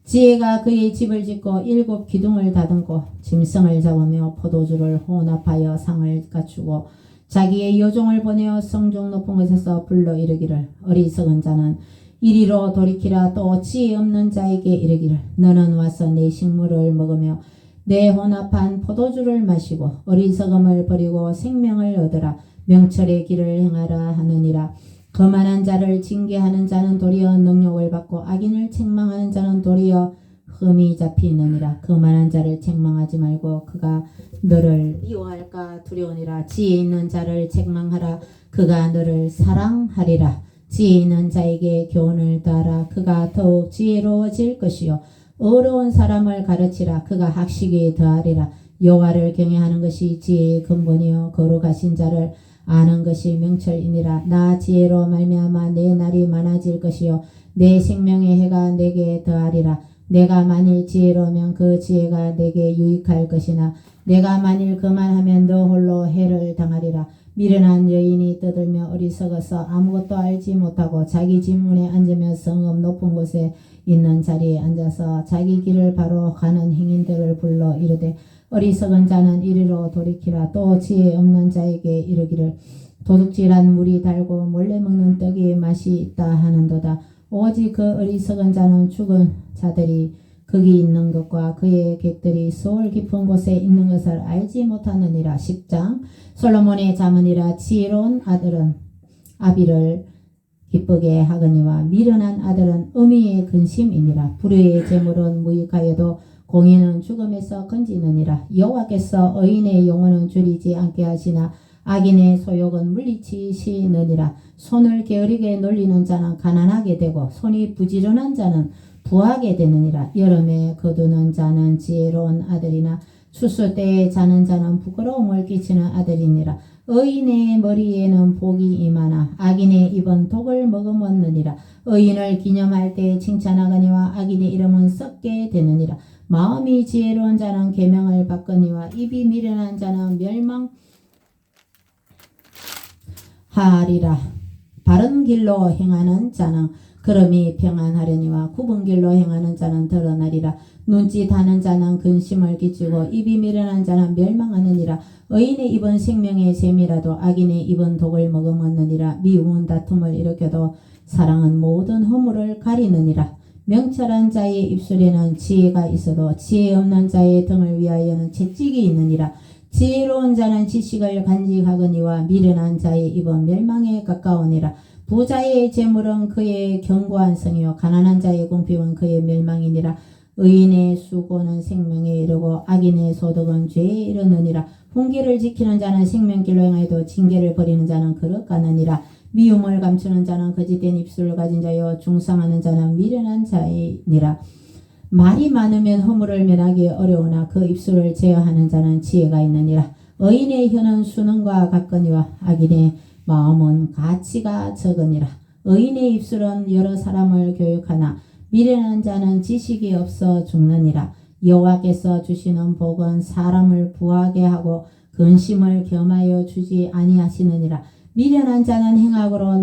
지혜가 그의 집을 짓고 7 기둥을 다듬고 짐승을 잡으며 포도주를 혼합하여 상을 갖추고 자기의 여종을 보내어 성중 높은 곳에서 불러 이르기를 어리석은 자는 이리로 돌이키라. 또 지혜 없는 자에게 이르기를 너는 와서 내 식물을 먹으며 내 혼합한 포도주를 마시고 어리석음을 버리고 생명을 얻으라. 명철의 길을 행하라 하느니라. 거만한 자를 징계하는 자는 도리어 능욕을 받고 악인을 책망하는 자는 도리어 흠이 잡히느니라. 거만한 자를 책망하지 말고 그가 너를 미워할까 두려우니라. 지혜 있는 자를 책망하라. 그가 너를 사랑하리라. 지혜 있는 자에게 교훈을 따라. 그가 더욱 지혜로워질 것이요 어려운 사람을 가르치라. 그가 학식에 더하리라. 여호와를 경외하는 것이 지혜의 근본이요 거룩하신 자를 아는 것이 명철이니라. 나 지혜로 말미암아 내 날이 많아질 것이요 내 생명의 해가 내게 더하리라. 내가 만일 지혜로우면 그 지혜가 내게 유익할 것이나 내가 만일 그만하면 너 홀로 해를 당하리라. 미련한 여인이 떠들며 어리석어서 아무것도 알지 못하고 자기 집문에 앉으며 성읍 높은 곳에 있는 자리에 앉아서 자기 길을 바로 가는 행인들을 불러 이르되 어리석은 자는 이리로 돌이키라. 또 지혜 없는 자에게 이르기를 도둑질한 물이 달고 몰래 먹는 떡이 맛이 있다 하는도다. 오직 그 어리석은 자는 죽은 자들이 거기 있는 것과 그의 객들이 소울 깊은 곳에 있는 것을 알지 못하느니라. 10장 솔로몬의 자문이라. 지혜로운 아들은 아비를 기쁘게 하거니와 미련한 아들은 어미의 근심이니라. 불의의 재물은 무익하여도 공의는 죽음에서 건지느니라. 여호와께서 의인의 영혼은 줄이지 않게 하시나 악인의 소욕은 물리치시느니라. 손을 게으르게 놀리는 자는 가난하게 되고 손이 부지런한 자는 부하게 되느니라. 여름에 거두는 자는 지혜로운 아들이나 추수 때에 자는 자는 부끄러움을 끼치는 아들이니라. 의인의 머리에는 복이 임하나 악인의 입은 독을 머금었느니라. 의인을 기념할 때 칭찬하거니와 악인의 이름은 썩게 되느니라. 마음이 지혜로운 자는 계명을 받거니와 입이 미련한 자는 멸망하리라. 바른 길로 행하는 자는 걸음이 평안하려니와 굽은 길로 행하는 자는 드러나리라. 눈짓하는 자는 근심을 끼치고 입이 미련한 자는 멸망하느니라. 의인의 입은 생명의 샘이라도 악인의 입은 독을 머금었느니라. 미움은 다툼을 일으켜도 사랑은 모든 허물을 가리느니라. 명철한 자의 입술에는 지혜가 있어도 지혜 없는 자의 등을 위하여는 채찍이 있느니라. 지혜로운 자는 지식을 간직하거니와 미련한 자의 입은 멸망에 가까우니라. 부자의 재물은 그의 견고한 성이요 가난한 자의 공평은 그의 멸망이니라. 의인의 수고는 생명에 이르고 악인의 소득은 죄에 이르느니라. 훈계를 지키는 자는 생명길로 행하여도 징계를 버리는 자는 그릇 가느니라. 미움을 감추는 자는 거짓된 입술을 가진 자요 중상하는 자는 미련한 자이니라. 말이 많으면 허물을 면하기 어려우나 그 입술을 제어하는 자는 지혜가 있느니라. 의인의 혀는 수능과 같거니와 악인의 마음은 가치가 적으니라. 의인의 입술은 여러 사람을 교육하나 미련한 자는 지식이 없어 죽느니라. 여호와께서 주시는 복은 사람을 부하게 하고 근심을 겸하여 주지 아니하시느니라. 미련한 자는 행악으로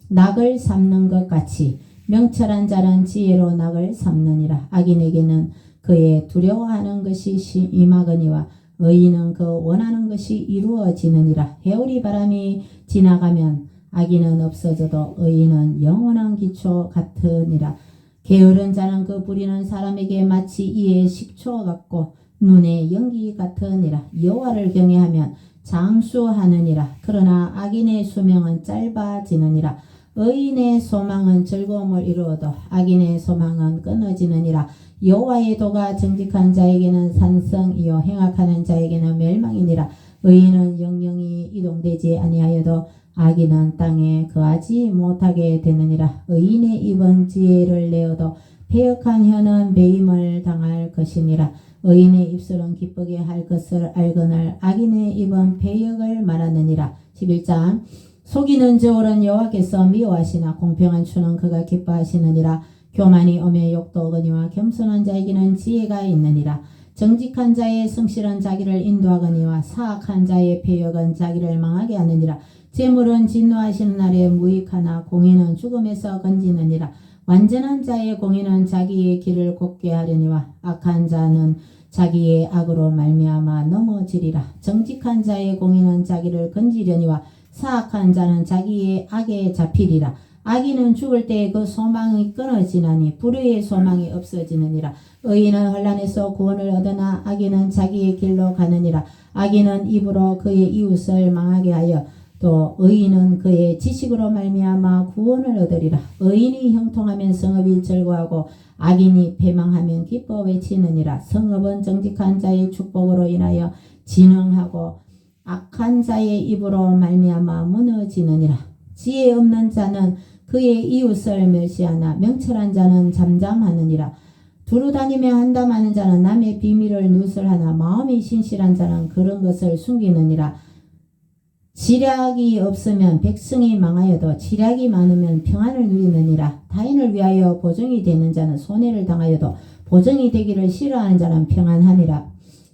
낙을 삼는 것 같이 명철한 자는 지혜로 낙을 삼느니라. 악인에게는 그의 두려워하는 것이 임하거니와 의인은 그 원하는 것이 이루어지느니라. 해오리 바람이 지나가면 악인은 없어져도 의인은 영원한 기초 같으니라. 게으른 자는 그 부리는 사람에게 마치 이의 식초 같고 눈의 연기 같으니라. 여호와를 경외하면 장수하느니라. 그러나 악인의 수명은 짧아지느니라. 의인의 소망은 즐거움을 이루어도 악인의 소망은 끊어지느니라. 여호와의 도가 정직한 자에게는 산성이요 행악하는 자에게는 멸망이니라. 의인은 영영이 이동되지 아니하여도 악인은 땅에 거하지 못하게 되느니라. 의인의 입은 지혜를 내어도 패역한 혀는 배임을 당할 것이니라. 의인의 입술은 기쁘게 할 것을 알거늘 악인의 입은 패역을 말하느니라. 11장 속이는 저울은 여호와께서 미워하시나 공평한 추는 그가 기뻐하시느니라. 교만이 오매 욕도 오거니와 겸손한 자에게는 지혜가 있느니라. 정직한 자의 성실은 자기를 인도하거니와 사악한 자의 패역은 자기를 망하게 하느니라. 재물은 진노하시는 날에 무익하나 공의는 죽음에서 건지느니라. 완전한 자의 공의는 자기의 길을 곱게 하려니와 악한 자는 자기의 악으로 말미암아 넘어지리라. 정직한 자의 공의는 자기를 건지려니와 사악한 자는 자기의 악에 잡히리라. 악인은 죽을 때에 그 소망이 끊어지나니 불의의 소망이 없어지느니라. 의인은 혼란에서 구원을 얻으나 악인은 자기의 길로 가느니라. 악인은 입으로 그의 이웃을 망하게 하여 또 의인은 그의 지식으로 말미암아 구원을 얻으리라. 의인이 형통하면 성읍이 즐거워하고 악인이 패망하면 기뻐 외치느니라. 성읍은 정직한 자의 축복으로 인하여 진흥하고 악한 자의 입으로 말미암아 무너지느니라. 지혜 없는 자는 그의 이웃을 멸시하나 명철한 자는 잠잠하느니라. 두루다니며 한담하는 자는 남의 비밀을 누설하나 마음이 신실한 자는 그런 것을 숨기느니라. 지략이 없으면 백성이 망하여도 지략이 많으면 평안을 누리느니라. 타인을 위하여 보정이 되는 자는 손해를 당하여도 보정이 되기를 싫어하는 자는 평안하니라.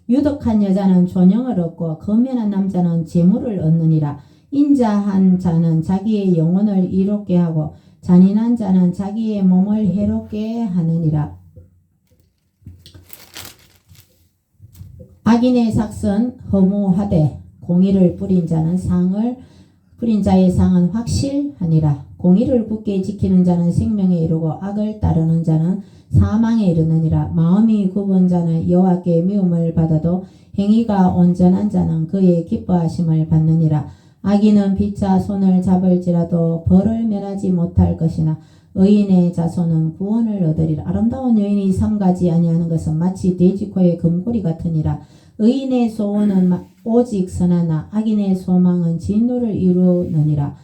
유덕한 여자는 존영을 얻고 거면한 남자는 재물을 얻느니라. 인자한 자는 자기의 영혼을 이롭게 하고 잔인한 자는 자기의 몸을 해롭게 하느니라. 악인의 삭은 허무하되 공의를 뿌린 자의 상은 확실하니라. 공의를 굳게 지키는 자는 생명에 이르고 악을 따르는 자는 사망에 이르느니라. 마음이 굽은 자는 여호와께 미움을 받아도 행위가 온전한 자는 그의 기뻐하심을 받느니라. 악인은 피차 손을 잡을지라도 벌을 면하지 못할 것이나 의인의 자손은 구원을 얻으리라. 아름다운 여인이 삼가지 아니하는 것은 마치 돼지코의 금고리 같으니라. 의인의 소원은 오직 선하나 악인의 소망은 진노를 이루느니라.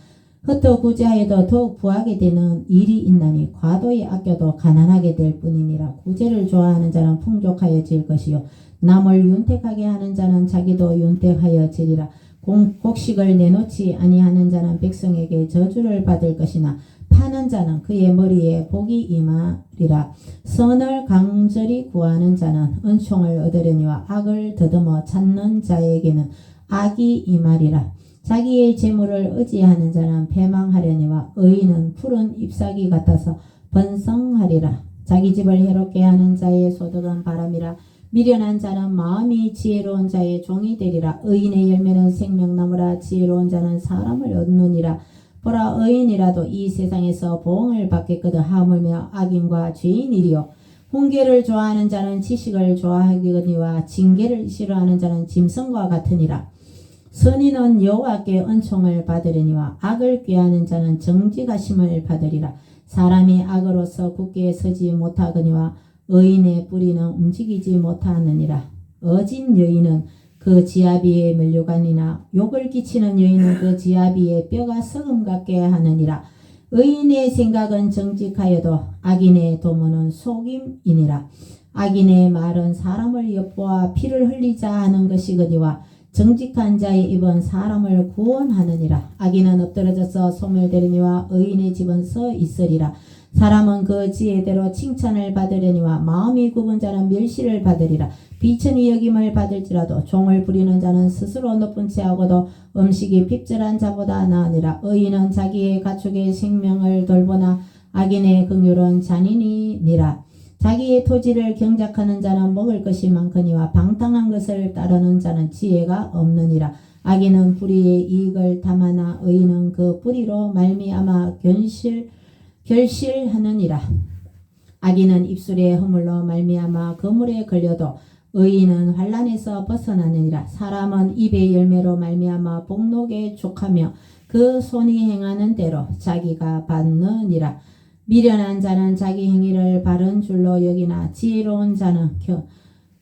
흩어 구제하여도 더욱 부하게 되는 일이 있나니 과도히 아껴도 가난하게 될 뿐이니라. 구제를 좋아하는 자는 풍족하여질 것이요 남을 윤택하게 하는 자는 자기도 윤택하여지리라. 곡식을 내놓지 아니하는 자는 백성에게 저주를 받을 것이나 파는 자는 그의 머리에 복이 임하리라. 선을 강절히 구하는 자는 은총을 얻으려니와 악을 더듬어 찾는 자에게는 악이 임하리라. 자기의 재물을 의지하는 자는 패망하려니와 의인은 푸른 잎사귀 같아서 번성하리라. 자기 집을 해롭게 하는 자의 소득은 바람이라. 미련한 자는 마음이 지혜로운 자의 종이 되리라. 의인의 열매는 생명나무라. 지혜로운 자는 사람을 얻느니라. 보라 의인이라도 이 세상에서 보응을 받겠거든. 하물며 악인과 죄인이리요 훈계를 좋아하는 자는 지식을 좋아하거니와 징계를 싫어하는 자는 짐승과 같으니라. 선인은 여호와께 은총을 받으려니와 악을 꾀하는 자는 정직하심을 받으리라. 사람이 악으로서 굳게 서지 못하거니와 의인의 뿌리는 움직이지 못하느니라. 어진 여인은 그 지아비의 면류관이나 욕을 끼치는 여인은 그 지아비의 뼈가 썩음 같게 하느니라. 의인의 생각은 정직하여도 악인의 도모는 속임이니라. 악인의 말은 사람을 엿보아 피를 흘리자 하는 것이거니와 정직한 자의 입은 사람을 구원하느니라. 악인은 엎드러져서 소멸되려니와 의인의 집은 서 있으리라. 사람은 그 지혜대로 칭찬을 받으려니와 마음이 굽은 자는 멸시를 받으리라. 비천히 여김을 받을지라도 종을 부리는 자는 스스로 높은 채하고도 음식이 핍절한 자보다 나으니라. 의인은 자기의 가축의 생명을 돌보나 악인의 긍휼은 잔인이니라. 자기의 토지를 경작하는 자는 먹을 것이 많거니와 방탕한 것을 따르는 자는 지혜가 없느니라. 악인은 뿌리의 이익을 담아나 의인은 그 뿌리로 말미암아 결실하느니라. 악인은 입술의 허물로 말미암아 거물에 걸려도 의인은 환난에서 벗어나느니라. 사람은 입의 열매로 말미암아 복록에 족하며 그 손이 행하는 대로 자기가 받느니라. 미련한 자는 자기 행위를 바른 줄로 여기나 지혜로운 자는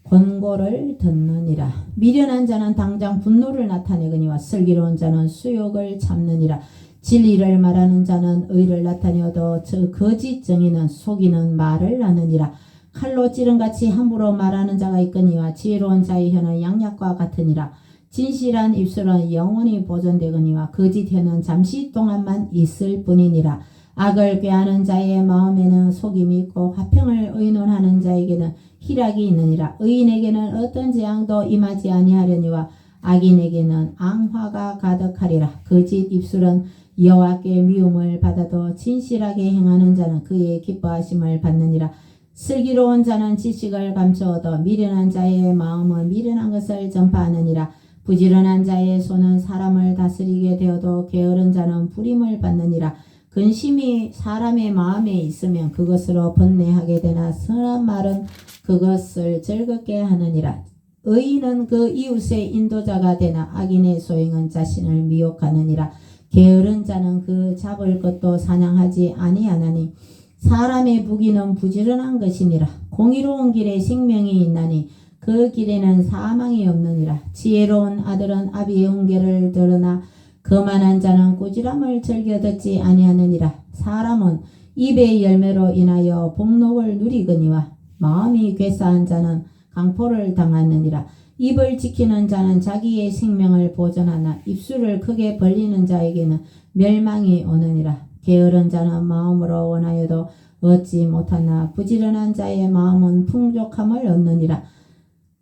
권고를 듣느니라. 미련한 자는 당장 분노를 나타내거니와 슬기로운 자는 수욕을 참느니라. 진리를 말하는 자는 의를 나타내어도 저 거짓 정의는 속이는 말을 하느니라. 칼로 찌른같이 함부로 말하는 자가 있거니와 지혜로운 자의 혀는 양약과 같으니라. 진실한 입술은 영원히 보존되거니와 거짓 혀는 잠시 동안만 있을 뿐이니라. 악을 꾀하는 자의 마음에는 속임이 있고 화평을 의논하는 자에게는 희락이 있느니라. 의인에게는 어떤 재앙도 임하지 아니하려니와 악인에게는 앙화가 가득하리라. 거짓 입술은 여호와께 미움을 받아도 진실하게 행하는 자는 그의 기뻐하심을 받느니라. 슬기로운 자는 지식을 감추어도 미련한 자의 마음은 미련한 것을 전파하느니라. 부지런한 자의 손은 사람을 다스리게 되어도 게으른 자는 부림을 받느니라. 근심이 사람의 마음에 있으면 그것으로 번뇌하게 되나 선한 말은 그것을 즐겁게 하느니라. 의인은 그 이웃의 인도자가 되나 악인의 소행은 자신을 미혹하느니라. 게으른 자는 그 잡을 것도 사냥하지 아니하나니 사람의 부귀는 부지런한 것이니라. 공의로운 길에 생명이 있나니 그 길에는 사망이 없느니라. 지혜로운 아들은 아비의 훈계를 들으나 거만한 자는 꾸지람을 즐겨 듣지 아니하느니라. 사람은 입의 열매로 인하여 복록을 누리거니와 마음이 괴사한 자는 강포를 당하느니라. 입을 지키는 자는 자기의 생명을 보존하나 입술을 크게 벌리는 자에게는 멸망이 오느니라. 게으른 자는 마음으로 원하여도 얻지 못하나 부지런한 자의 마음은 풍족함을 얻느니라.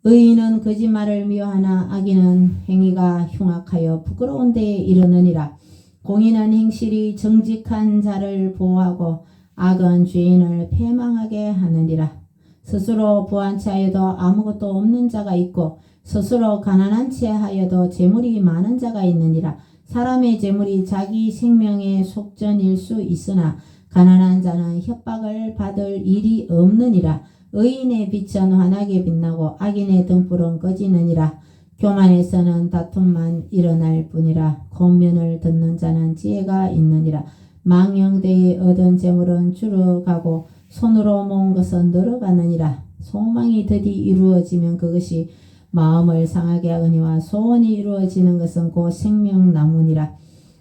의인은 거짓말을 미워하나 악인은 행위가 흉악하여 부끄러운 데에 이르느니라. 공의는 행실이 정직한 자를 보호하고 악은 죄인을 패망하게 하느니라. 스스로 부한 채하여도 아무것도 없는 자가 있고 스스로 가난한 채하여도 재물이 많은 자가 있느니라. 사람의 재물이 자기 생명의 속전일 수 있으나 가난한 자는 협박을 받을 일이 없느니라. 의인의 빛은 환하게 빛나고 악인의 등불은 꺼지느니라. 교만에서는 다툼만 일어날 뿐이라. 권면을 듣는 자는 지혜가 있느니라. 망령되이 얻은 재물은 주르가고 손으로 모은 것은 늘어가느니라. 소망이 드디 이루어지면 그것이 마음을 상하게 하거니와 소원이 이루어지는 것은 곧 생명나무니라.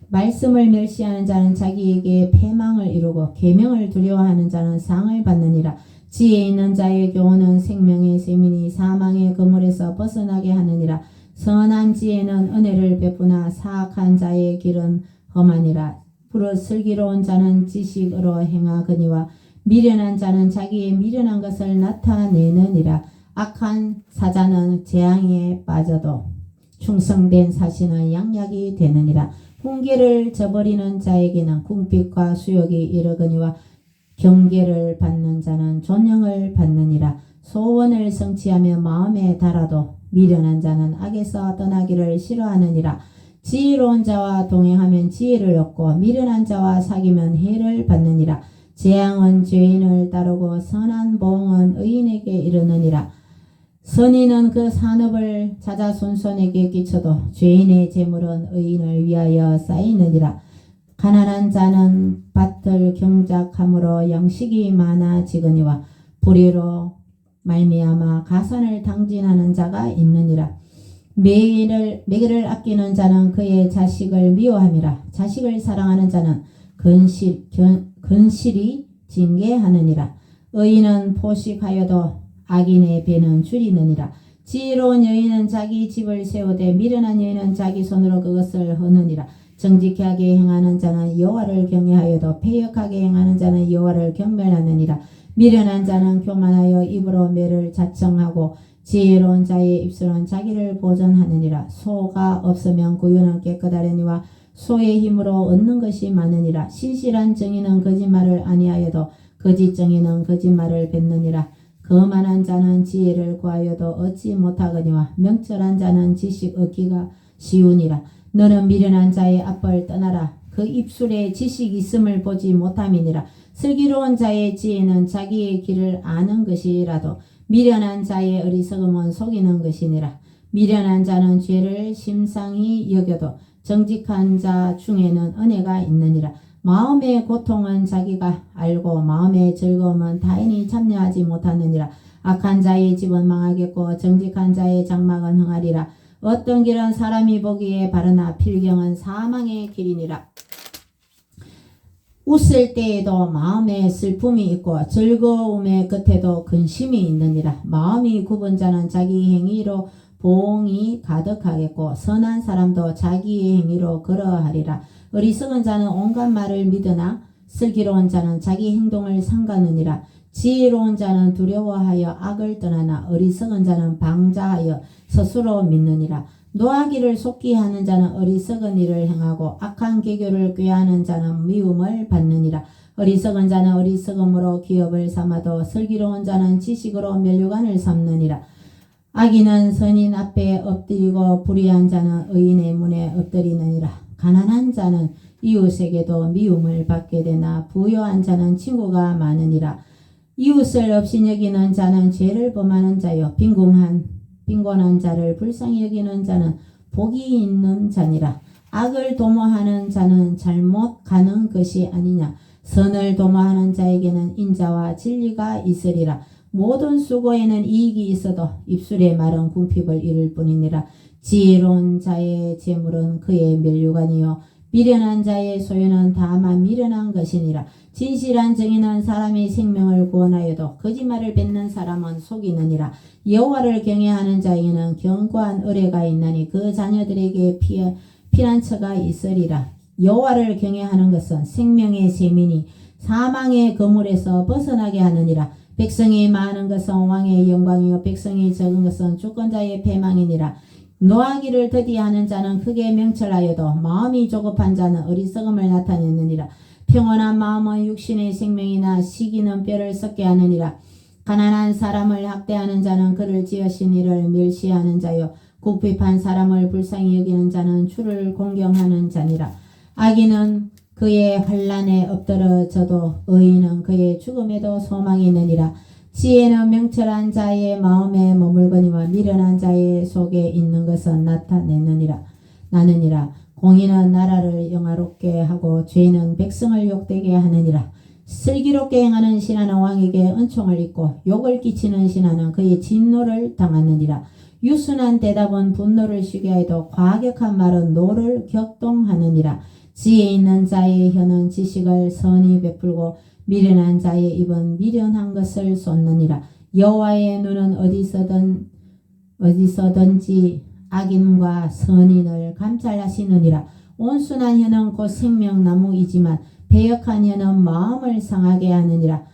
말씀을 멸시하는 자는 자기에게 패망을 이루고 계명을 두려워하는 자는 상을 받느니라. 지혜 있는 자의 교훈은 생명의 셈이니 사망의 그물에서 벗어나게 하느니라. 선한 지혜는 은혜를 베푸나 사악한 자의 길은 험하니라. 부르 슬기로운 자는 지식으로 행하거니와 미련한 자는 자기의 미련한 것을 나타내느니라. 악한 사자는 재앙에 빠져도 충성된 사신은 양약이 되느니라. 훈계를 저버리는 자에게는 궁핍과 수욕이 이르거니와 경계를 받는 자는 존영을 받느니라. 소원을 성취하며 마음에 달아도 미련한 자는 악에서 떠나기를 싫어하느니라. 지혜로운 자와 동행하면 지혜를 얻고 미련한 자와 사귀면 해를 받느니라. 재앙은 죄인을 따르고 선한 보응은 의인에게 이르느니라. 선인은 그 산업을 찾아 손손에게 끼쳐도 죄인의 재물은 의인을 위하여 쌓이느니라. 가난한 자는 밭을 경작함으로 양식이 많아지거니와 불의로 말미암아 가산을 당진하는 자가 있느니라. 매기를 아끼는 자는 그의 자식을 미워함이라. 자식을 사랑하는 자는 근실이 징계하느니라. 의인은 포식하여도 악인의 배는 줄이느니라. 지혜로운 여인은 자기 집을 세우되 미련한 여인은 자기 손으로 그것을 허느니라. 정직하게 행하는 자는 여호와를 경외하여도 패역하게 행하는 자는 여호와를 경멸하느니라. 미련한 자는 교만하여 입으로 매를 자청하고 지혜로운 자의 입술은 자기를 보전하느니라. 소가 없으면 구유는 깨끗하려니와 소의 힘으로 얻는 것이 많으니라. 신실한 정의는 거짓말을 아니하여도 거짓 정의는 거짓말을 뱉느니라. 거만한 자는 지혜를 구하여도 얻지 못하거니와 명철한 자는 지식 얻기가 쉬우니라. 너는 미련한 자의 앞을 떠나라. 그 입술에 지식이 있음을 보지 못함이니라. 슬기로운 자의 지혜는 자기의 길을 아는 것이라도 미련한 자의 어리석음은 속이는 것이니라. 미련한 자는 죄를 심상히 여겨도 정직한 자 중에는 은혜가 있느니라. 마음의 고통은 자기가 알고 마음의 즐거움은 타인이 참여하지 못하느니라. 악한 자의 집은 망하겠고 정직한 자의 장막은 흥하리라. 어떤 길은 사람이 보기에 바르나 필경은 사망의 길이니라. 웃을 때에도 마음에 슬픔이 있고 즐거움의 끝에도 근심이 있느니라. 마음이 굽은 자는 자기 행위로 보응이 가득하겠고 선한 사람도 자기의 행위로 그러하리라. 어리석은 자는 온갖 말을 믿으나 슬기로운 자는 자기 행동을 삼가느니라. 지혜로운 자는 두려워하여 악을 떠나나 어리석은 자는 방자하여 스스로 믿느니라. 노하기를 속기 하는 자는 어리석은 일을 행하고 악한 계교를 꾀하는 자는 미움을 받느니라. 어리석은 자는 어리석음으로 기업을 삼아도 슬기로운 자는 지식으로 면류관을 삼느니라. 악인은 선인 앞에 엎드리고 불의한 자는 의인의 문에 엎드리느니라. 가난한 자는 이웃에게도 미움을 받게 되나 부유한 자는 친구가 많으니라. 이웃을 없이 여기는 자는 죄를 범하는 자요 빈곤한 자를 불쌍히 여기는 자는 복이 있는 자니라. 악을 도모하는 자는 잘못 가는 것이 아니냐. 선을 도모하는 자에게는 인자와 진리가 있으리라. 모든 수고에는 이익이 있어도 입술의 말은 궁핍을 이룰 뿐이니라. 지혜로운 자의 재물은 그의 면류관이요 미련한 자의 소유는 다만 미련한 것이니라. 진실한 정의는 사람의 생명을 구원하여도 거짓말을 뱉는 사람은 속이느니라. 여호와를 경외하는 자에게는 견고한 의뢰가 있나니 그 자녀들에게 피난처가 있으리라. 여호와를 경외하는 것은 생명의 셈이니 사망의 거물에서 벗어나게 하느니라. 백성이 많은 것은 왕의 영광이요 백성이 적은 것은 주권자의 패망이니라. 노하기를 더디하는 자는 크게 명철하여도 마음이 조급한 자는 어리석음을 나타내느니라. 평온한 마음은 육신의 생명이나 시기는 뼈를 썩게 하느니라. 가난한 사람을 학대하는 자는 그를 지으신 이를 멸시하는 자요 궁핍한 사람을 불쌍히 여기는 자는 주를 공경하는 자니라. 악인은 그의 환난에 엎드러져도 의인은 그의 죽음에도 소망이 있느니라. 지혜는 명철한 자의 마음에 머물거니와 미련한 자의 속에 있는 것은 나타내느니라. 나느니라. 공의는 나라를 영화롭게 하고 죄는 백성을 욕되게 하느니라. 슬기롭게 행하는 신하는 왕에게 은총을 입고 욕을 끼치는 신하는 그의 진노를 당하느니라. 유순한 대답은 분노를 쉬게 하여도 과격한 말은 노를 격동하느니라. 지혜 있는 자의 혀는 지식을 선히 베풀고 미련한 자의 입은 미련한 것을 쏟느니라. 여호와의 눈은 어디서든지 악인과 선인을 감찰하시느니라. 온순한 혀는 곧 생명나무이지만 배역한 혀는 마음을 상하게 하느니라.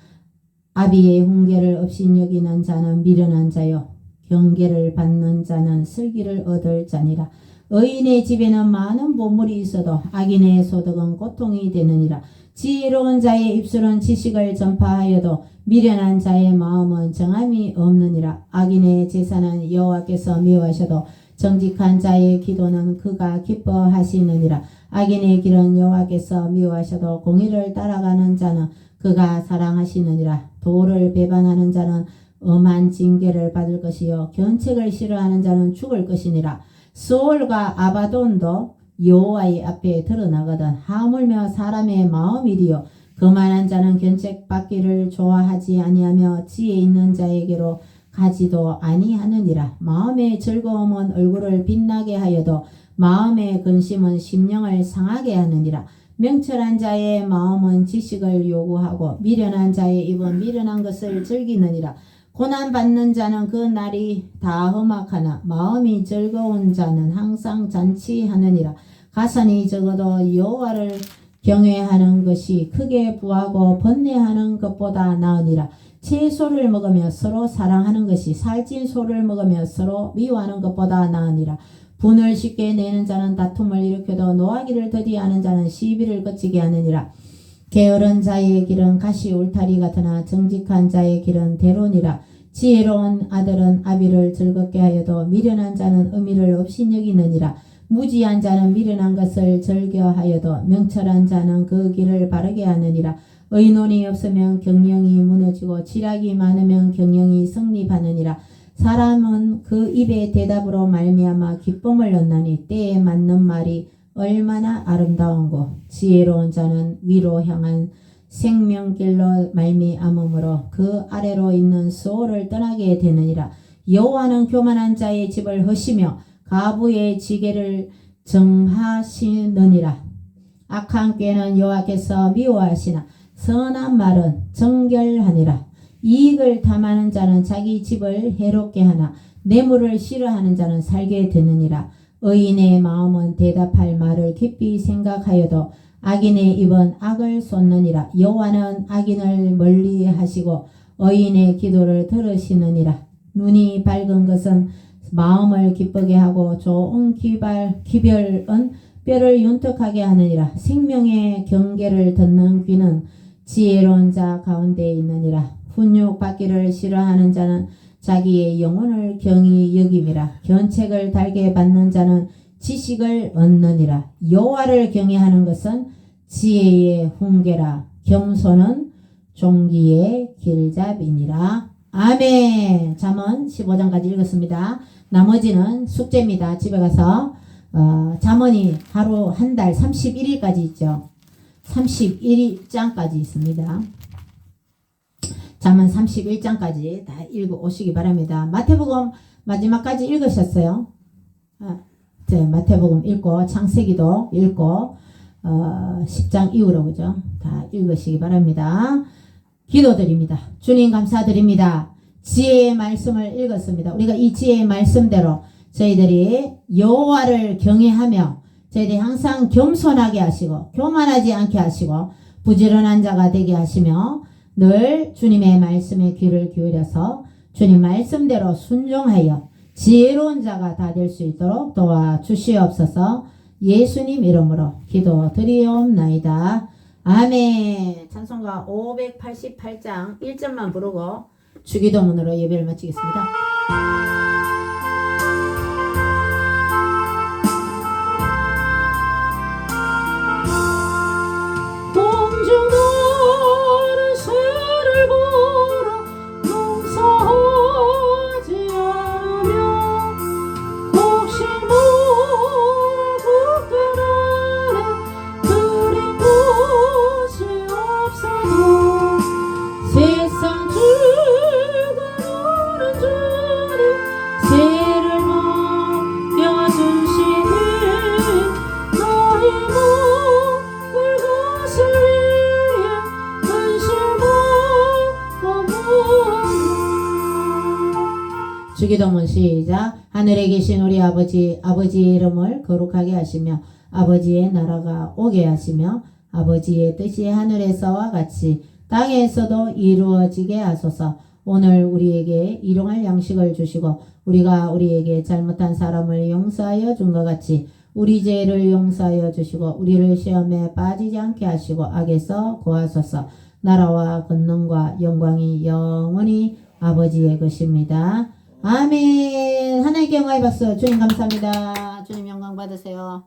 아비의 훈계를 없이 여기는 자는 미련한 자요 경계를 받는 자는 슬기를 얻을 자니라. 의인의 집에는 많은 보물이 있어도 악인의 소득은 고통이 되느니라. 지혜로운 자의 입술은 지식을 전파하여도 미련한 자의 마음은 정함이 없느니라. 악인의 제사는 여호와께서 미워하셔도 정직한 자의 기도는 그가 기뻐하시느니라. 악인의 길은 여호와께서 미워하셔도 공의를 따라가는 자는 그가 사랑하시느니라. 도를 배반하는 자는 엄한 징계를 받을 것이요 견책을 싫어하는 자는 죽을 것이니라. 스올과 아바돈도 여호와의 앞에 드러나거든 하물며 사람의 마음이리요 거만한 자는 견책 받기를 좋아하지 아니하며 지혜 있는 자에게로 가지도 아니하느니라. 마음의 즐거움은 얼굴을 빛나게 하여도 마음의 근심은 심령을 상하게 하느니라. 명철한 자의 마음은 지식을 요구하고 미련한 자의 입은 미련한 것을 즐기느니라. 고난받는 자는 그 날이 다 험악하나 마음이 즐거운 자는 항상 잔치하느니라. 가산이 적어도 여호와를 경외하는 것이 크게 부하고 번뇌하는 것보다 나으니라. 채소를 먹으며 서로 사랑하는 것이 살찐 소를 먹으며 서로 미워하는 것보다 나으니라. 분을 쉽게 내는 자는 다툼을 일으켜도 노하기를 더디하는 자는 시비를 거치게 하느니라. 게으른 자의 길은 가시 울타리 같으나 정직한 자의 길은 대론이라. 지혜로운 아들은 아비를 즐겁게 하여도 미련한 자는 의미를 없이 여기느니라. 무지한 자는 미련한 것을 즐겨하여도 명철한 자는 그 길을 바르게 하느니라. 의논이 없으면 경영이 무너지고 지략이 많으면 경영이 성립하느니라. 사람은 그 입의 대답으로 말미암아 기쁨을 얻나니 때에 맞는 말이 얼마나 아름다운고 지혜로운 자는 위로 향한 생명길로 말미암으므로 그 아래로 있는 수호를 떠나게 되느니라. 여호와는 교만한 자의 집을 허시며 가부의 지게를 정하시느니라. 악한 꾀는 여호와께서 미워하시나 선한 말은 정결하니라. 이익을 탐하는 자는 자기 집을 해롭게 하나 뇌물을 싫어하는 자는 살게 되느니라. 의인의 마음은 대답할 말을 깊이 생각하여도 악인의 입은 악을 쏟느니라. 여호와는 악인을 멀리 하시고 의인의 기도를 들으시느니라. 눈이 밝은 것은 마음을 기쁘게 하고 좋은 기별은 뼈를 윤택하게 하느니라. 생명의 경계를 듣는 귀는 지혜로운 자 가운데 있느니라. 훈육 받기를 싫어하는 자는 자기의 영혼을 경히 여김이라. 견책을 달게 받는 자는 지식을 얻느니라. 여호와를 경외하는 것은 지혜의 훈계라. 겸손은 종기의 길잡이니라. 아멘. 잠언 15장까지 읽었습니다. 나머지는 숙제입니다. 집에 가서 잠언이 하루 한 달 31일까지 있죠. 31장까지 있습니다. 잠언 31장까지 다 읽어오시기 바랍니다. 마태복음 마지막까지 읽으셨어요? 마태복음 읽고 창세기도 읽고 10장 이후로 그죠? 다 읽으시기 바랍니다. 기도드립니다. 주님 감사드립니다. 지혜의 말씀을 읽었습니다. 우리가 이 지혜의 말씀대로 저희들이 여호와를 경외하며 저희들이 항상 겸손하게 하시고 교만하지 않게 하시고 부지런한 자가 되게 하시며 늘 주님의 말씀에 귀를 기울여서 주님 말씀대로 순종하여 지혜로운 자가 다 될 수 있도록 도와주시옵소서. 예수님 이름으로 기도드리옵나이다. 아멘. 찬송가 588장 1절만 부르고 주기도문으로 예배를 마치겠습니다. 주기도문 시작. 하늘에 계신 우리 아버지의 이름을 거룩하게 하시며 아버지의 나라가 오게 하시며 아버지의 뜻이 하늘에서와 같이 땅에서도 이루어지게 하소서. 오늘 우리에게 일용할 양식을 주시고 우리가 우리에게 잘못한 사람을 용서하여 준 것 같이 우리 죄를 용서하여 주시고 우리를 시험에 빠지지 않게 하시고 악에서 구하소서. 나라와 권능과 영광이 영원히 아버지의 것입니다. 아멘. 하나님께 영광의 박수. 주님 감사합니다. 주님 영광 받으세요.